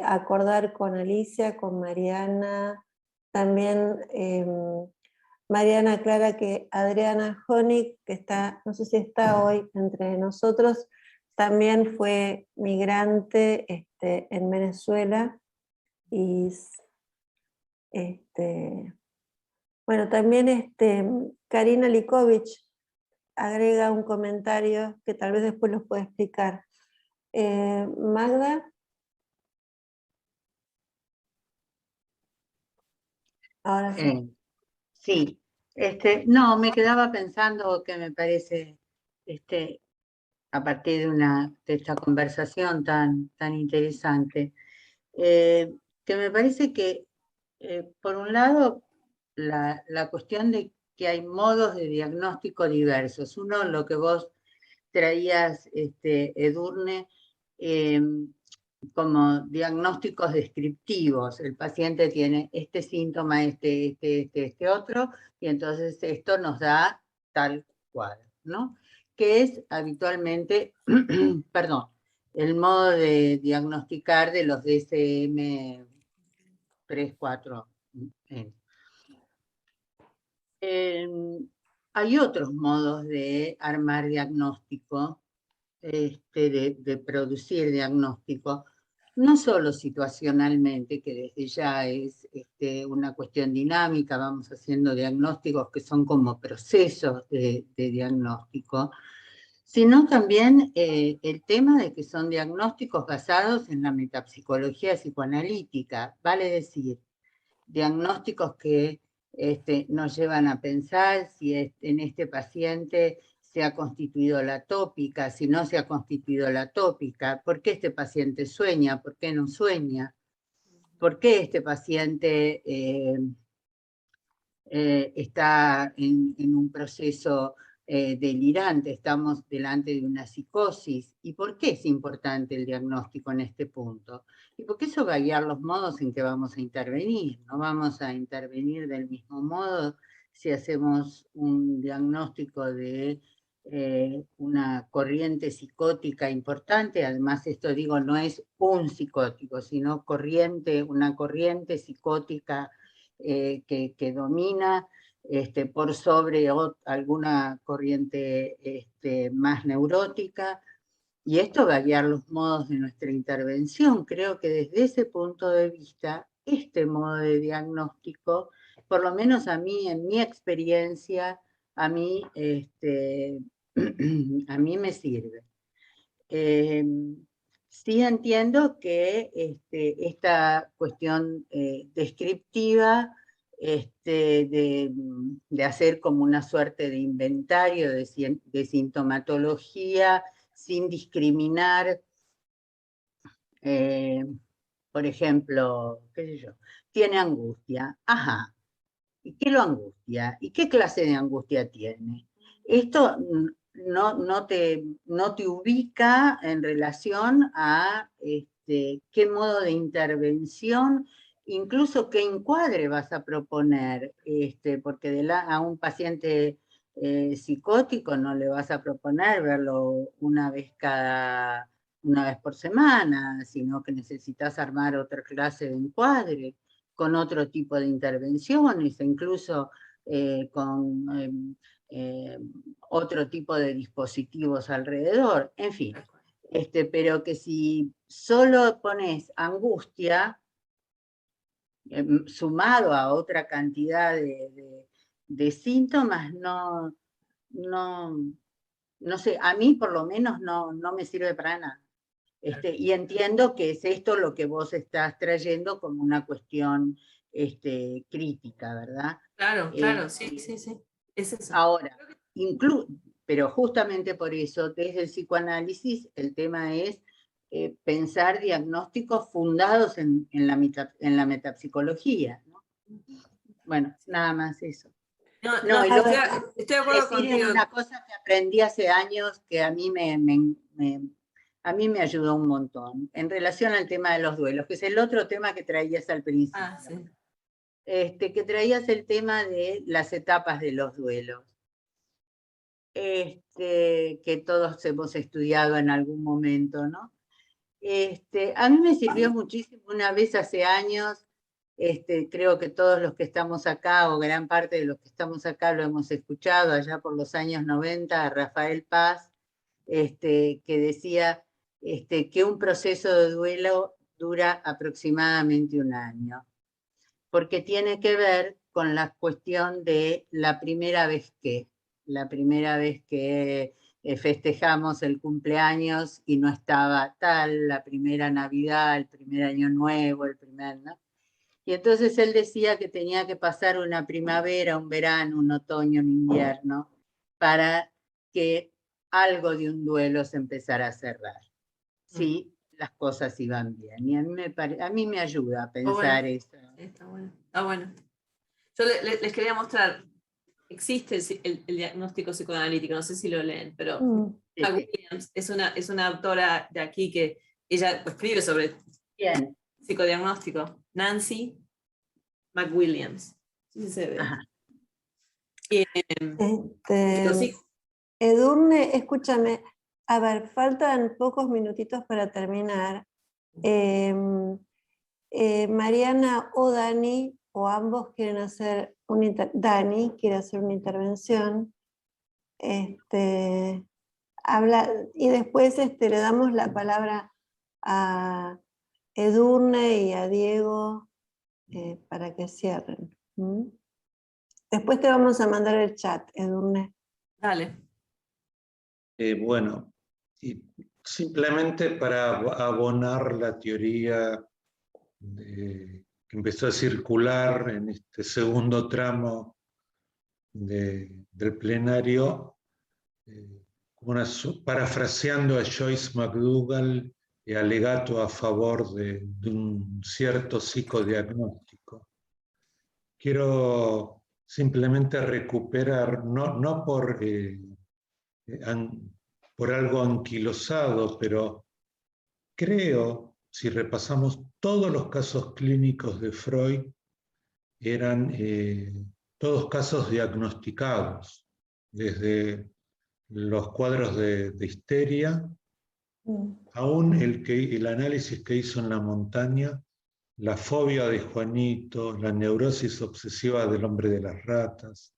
A: acordar con Alicia, con Mariana, también Mariana aclara que Adriana Honig, que está, no sé si está hoy entre nosotros, también fue migrante en Venezuela, y bueno, también Karina Likovich agrega un comentario que tal vez después los puede explicar. Magda. Ahora sí.
E: Sí, no, me quedaba pensando que me parece, a partir de esta conversación tan interesante, que me parece que, por un lado, la cuestión de que hay modos de diagnóstico diversos. Uno, lo que vos traías, Edurne, como diagnósticos descriptivos. El paciente tiene este síntoma, este otro, y entonces esto nos da tal cuadro, ¿no? Que es habitualmente, perdón, el modo de diagnosticar de los DSM 3, 4. Hay otros modos de armar diagnóstico, de producir diagnóstico, no solo situacionalmente, que desde ya es una cuestión dinámica, vamos haciendo diagnósticos que son como procesos de diagnóstico, sino también el tema de que son diagnósticos basados en la metapsicología psicoanalítica, vale decir, diagnósticos que nos llevan a pensar si en este paciente se ha constituido la tópica, si no se ha constituido la tópica, por qué este paciente sueña, por qué no sueña, por qué este paciente está en un proceso delirante, estamos delante de una psicosis, y por qué es importante el diagnóstico en este punto. Y porque eso va a guiar los modos en que vamos a intervenir. No vamos a intervenir del mismo modo si hacemos un diagnóstico de una corriente psicótica importante. Además, esto digo, no es un psicótico, sino una corriente psicótica que domina por sobre alguna corriente más neurótica. Y esto va a guiar los modos de nuestra intervención. Creo que desde ese punto de vista, este modo de diagnóstico, por lo menos a mí, en mi experiencia, a mí me sirve. Sí entiendo que esta cuestión descriptiva, de hacer como una suerte de inventario de sintomatología, sin discriminar, por ejemplo, qué sé yo, tiene angustia, ajá, ¿y qué lo angustia? ¿Y qué clase de angustia tiene? Esto no te ubica en relación a qué modo de intervención, incluso qué encuadre vas a proponer, porque a un paciente psicótico no le vas a proponer verlo una vez por semana, sino que necesitas armar otra clase de encuadre, con otro tipo de intervenciones, incluso con otro tipo de dispositivos alrededor, en fin. Pero que si solo pones angustia, sumado a otra cantidad de síntomas, no sé, a mí por lo menos no me sirve para nada. Y entiendo que es esto lo que vos estás trayendo como una cuestión crítica, ¿verdad?
B: Claro, sí. Es eso.
E: Ahora, pero justamente por eso, desde el psicoanálisis, el tema es pensar diagnósticos fundados en la metapsicología, ¿no? Bueno, nada más eso.
B: No, estoy de acuerdo contigo.
E: Una cosa que aprendí hace años que a mí me ayudó un montón, en relación al tema de los duelos, que es el otro tema que traías al principio.
B: Sí.
E: Que traías el tema de las etapas de los duelos, que todos hemos estudiado en algún momento, ¿no? A mí me sirvió muchísimo una vez hace años, creo que todos los que estamos acá, o gran parte de los que estamos acá, lo hemos escuchado allá por los años 90, a Rafael Paz, que decía que un proceso de duelo dura aproximadamente 1 año, porque tiene que ver con la cuestión de la primera vez que festejamos el cumpleaños y no estaba tal, la primera Navidad, el primer Año Nuevo, ¿no? Y entonces él decía que tenía que pasar una primavera, un verano, un otoño, un invierno, para que algo de un duelo se empezara a cerrar. Sí, las cosas iban bien. Y a mí me ayuda a pensar eso.
B: Está bueno. Yo les quería mostrar, existe el diagnóstico psicoanalítico, no sé si lo leen, pero Williams es una autora de aquí que ella escribe sobre psicodiagnóstico, Nancy McWilliams. Sí se ve.
A: Edurne, escúchame, a ver, faltan pocos minutitos para terminar. Mariana o Dani, o ambos quieren hacer Dani quiere hacer una intervención. Y después le damos la palabra a Edurne y a Diego para que cierren. ¿Mm? Después te vamos a mandar el chat, Edurne.
B: Dale.
J: Bueno, y simplemente para abonar la teoría que empezó a circular en este segundo tramo del plenario, parafraseando a Joyce McDougall, alegato a favor de un cierto psicodiagnóstico. Quiero simplemente recuperar, no por algo anquilosado, pero creo, si repasamos todos los casos clínicos de Freud, eran todos casos diagnosticados, desde los cuadros de histeria, aún el análisis que hizo en la montaña, la fobia de Juanito, la neurosis obsesiva del hombre de las ratas.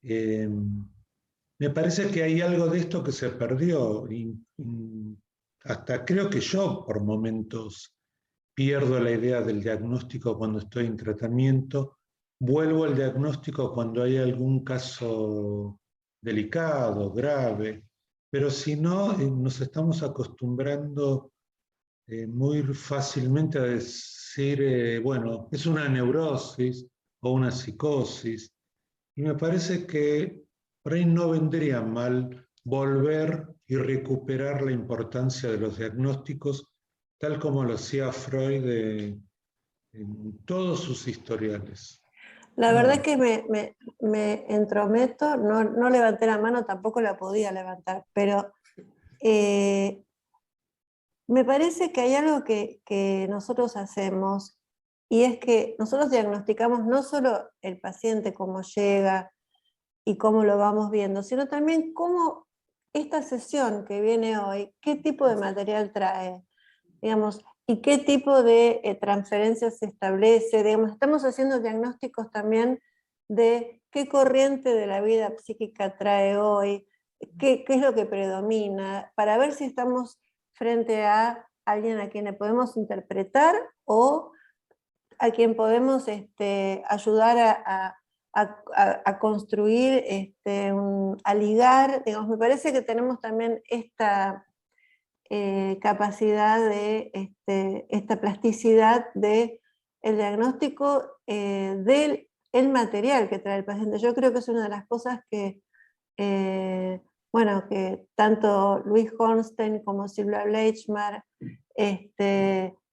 J: Me parece que hay algo de esto que se perdió. Hasta creo que yo, por momentos, pierdo la idea del diagnóstico cuando estoy en tratamiento. Vuelvo al diagnóstico cuando hay algún caso delicado, grave. Pero si no, nos estamos acostumbrando muy fácilmente a decir, bueno, es una neurosis o una psicosis. Y me parece que por ahí no vendría mal volver y recuperar la importancia de los diagnósticos, tal como lo hacía Freud en todos sus historiales.
A: La verdad es que me entrometo, no levanté la mano, tampoco la podía levantar, pero me parece que hay algo que nosotros hacemos, y es que nosotros diagnosticamos no solo el paciente, cómo llega y cómo lo vamos viendo, sino también cómo esta sesión que viene hoy, qué tipo de material trae, digamos, y qué tipo de transferencias se establece. Digamos, estamos haciendo diagnósticos también de qué corriente de la vida psíquica trae hoy, qué es lo que predomina, para ver si estamos frente a alguien a quien le podemos interpretar o a quien podemos ayudar a construir, a ligar. Digamos, me parece que tenemos también esta capacidad de esta plasticidad del diagnóstico del material que trae el paciente. Yo creo que es una de las cosas que que tanto Luis Hornstein como Silvia Bleichmar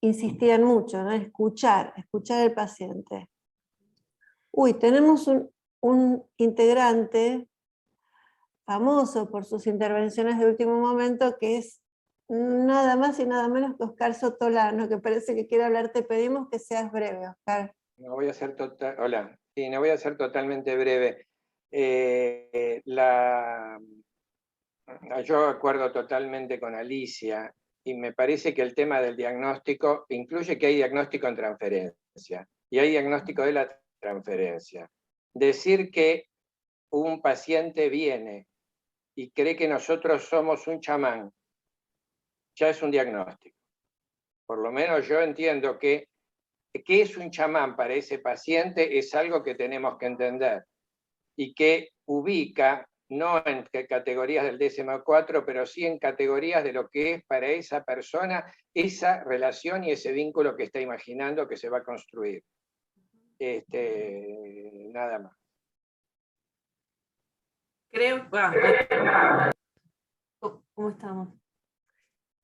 A: insistían mucho, ¿no? Escuchar al paciente. Uy, tenemos un integrante famoso por sus intervenciones de último momento, que es nada más y nada menos que Oscar Sotolano, que parece que quiere hablar. Te pedimos que seas breve, Oscar.
K: No voy a ser Hola. Sí, no voy a ser totalmente breve. Yo acuerdo totalmente con Alicia, y me parece que el tema del diagnóstico incluye que hay diagnóstico en transferencia, y hay diagnóstico de la transferencia. Decir que un paciente viene y cree que nosotros somos un chamán, ya es un diagnóstico. Por lo menos yo entiendo que qué es un chamán para ese paciente es algo que tenemos que entender, y que ubica, no en categorías del DSM-4, pero sí en categorías de lo que es para esa persona esa relación y ese vínculo que está imaginando que se va a construir. Nada más.
B: Creo... ¿Cómo estamos?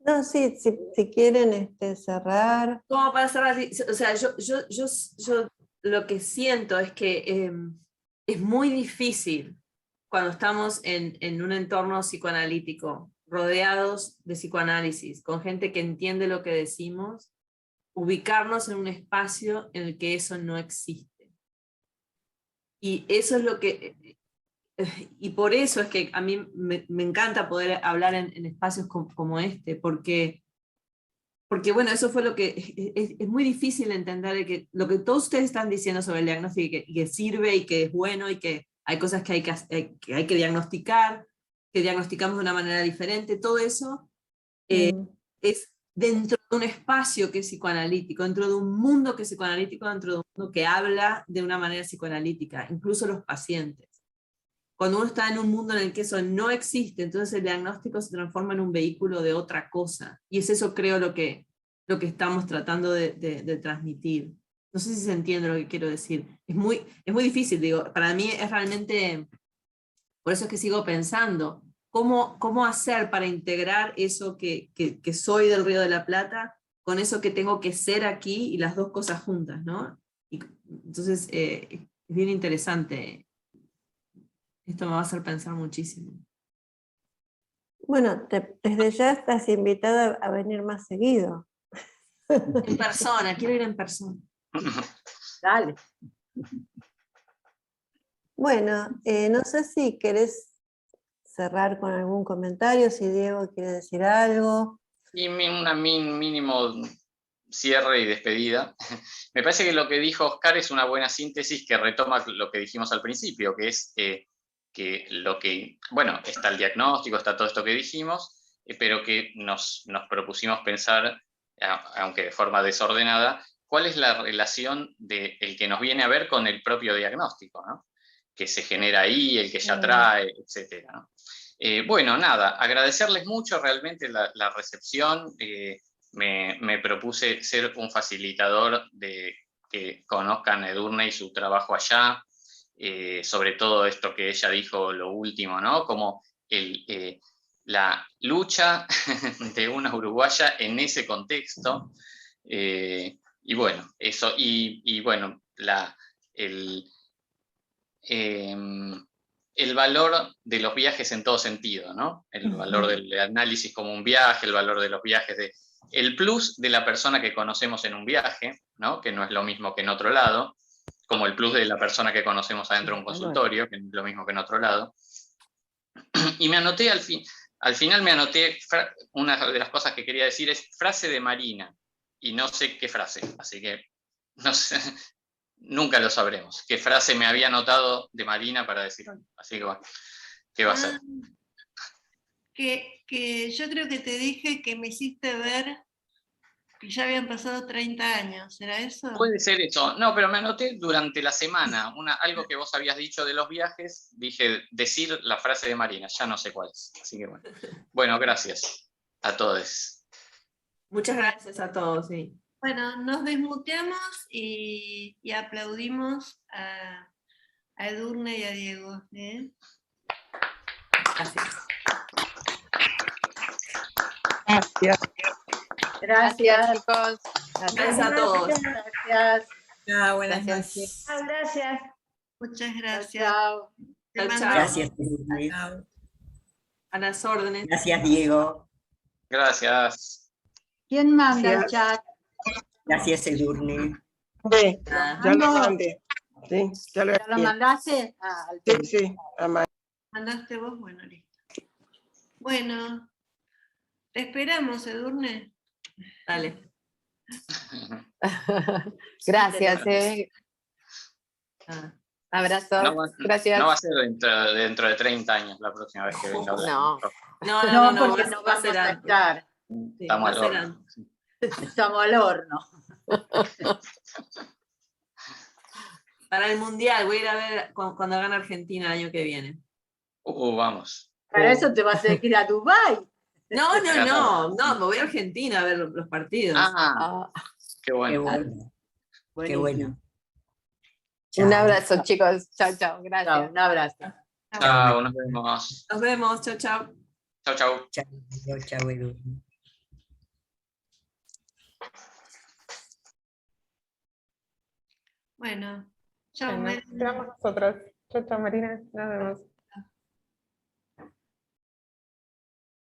A: No, sí, si quieren cerrar.
B: ¿Cómo para cerrar? O sea, yo lo que siento es que es muy difícil cuando estamos en un entorno psicoanalítico, rodeados de psicoanálisis, con gente que entiende lo que decimos, ubicarnos en un espacio en el que eso no existe. Y eso es lo que... Y por eso es que a mí me encanta poder hablar en espacios como este, porque porque bueno, eso fue lo que es muy difícil entender lo que todos ustedes están diciendo sobre el diagnóstico y que sirve y que es bueno y que hay cosas que hay que diagnosticar, que diagnosticamos de una manera diferente, todo eso es dentro de un espacio que es psicoanalítico, dentro de un mundo que es psicoanalítico, dentro de un mundo que habla de una manera psicoanalítica, incluso los pacientes. Cuando uno está en un mundo en el que eso no existe, entonces el diagnóstico se transforma en un vehículo de otra cosa. Y es eso, creo, lo que estamos tratando de transmitir. No sé si se entiende lo que quiero decir. Es muy difícil, digo, para mí es realmente, por eso es que sigo pensando, ¿cómo hacer para integrar eso que soy del Río de la Plata con eso que tengo que ser aquí y las dos cosas juntas, ¿no? Entonces, es bien interesante. Esto me va a hacer pensar muchísimo.
A: Bueno, desde ya estás invitada a venir más seguido.
B: En persona, quiero ir en persona.
E: Dale.
A: Bueno, no sé si querés cerrar con algún comentario, si Diego quiere decir algo.
C: Y un mínimo cierre y despedida. Me parece que lo que dijo Oscar es una buena síntesis que retoma lo que dijimos al principio, que es bueno, está el diagnóstico, está todo esto que dijimos, pero que nos propusimos pensar, aunque de forma desordenada, cuál es la relación del que nos viene a ver con el propio diagnóstico, ¿no? Que se genera ahí, el que ya trae, etc., ¿no? Bueno, nada, agradecerles mucho realmente la recepción. Me propuse ser un facilitador de que conozcan Edurne y su trabajo allá, sobre todo esto que ella dijo, lo último, ¿no? Como la lucha de una uruguaya en ese contexto. Y bueno, eso, y bueno, el valor de los viajes en todo sentido, ¿no? El valor del análisis como un viaje, el valor de los viajes, el plus de la persona que conocemos en un viaje, ¿no? Que no es lo mismo que en otro lado, como el plus de la persona que conocemos adentro de un consultorio, que no es lo mismo que en otro lado. Y me anoté al final me anoté, una de las cosas que quería decir es frase de Marina, y no sé qué frase, así que no sé, nunca lo sabremos. ¿Qué frase me había anotado de Marina para decir? Así que bueno, ¿qué va a ser?
A: Que yo creo que te dije que me hiciste ver que ya habían pasado 30 años, ¿era eso?
C: Puede ser eso. No, pero me anoté durante la semana algo que vos habías dicho de los viajes. Dije, decir la frase de Marina, ya no sé cuál es. Así que bueno. Bueno, gracias a todos.
B: Muchas gracias a todos, sí.
A: Bueno, nos desmuteamos y aplaudimos a Edurne y a Diego.
B: Gracias.
E: Gracias. Gracias,
L: chicos.
B: Gracias a todos.
E: Gracias.
L: Buenas noches.
D: Gracias.
A: Muchas gracias.
E: Chao.
B: Chao, chao.
C: Gracias.
B: A las órdenes.
I: Gracias, Diego.
C: Gracias.
E: ¿Quién manda el
L: Gracias.
E: chat?
I: Gracias, Edurne.
L: Sí,
B: Ah.
L: ya lo mandé. Sí, ya lo
E: ¿Ya lo
L: envié.
E: mandaste?
L: Sí,
A: ¿Mandaste vos? Bueno, listo. Bueno, te esperamos, Edurne.
B: Dale.
L: Gracias.
B: Ah.
L: Abrazo. Gracias.
C: No va a ser dentro de 30 años la próxima vez que venga a hablar.
L: No.
A: No,
E: porque no vamos a estar.
C: Estamos al horno.
E: Estamos al horno.
B: Para el Mundial, voy a ir a ver cuando gane Argentina el año que viene.
C: Vamos.
E: Para eso te vas a tener que ir a Dubái.
B: No, me voy a Argentina a ver los partidos.
C: Qué bueno.
I: Qué bueno. Qué bueno.
L: Un abrazo, chicos. Chao. Gracias.
E: Chao, un abrazo.
C: Chao, nos vemos.
B: Nos vemos, chao, chao.
C: Chao.
I: Chao, Edurne.
A: Bueno, chao,
L: Nos quedamos nosotros. Chao, Marina. Nos vemos.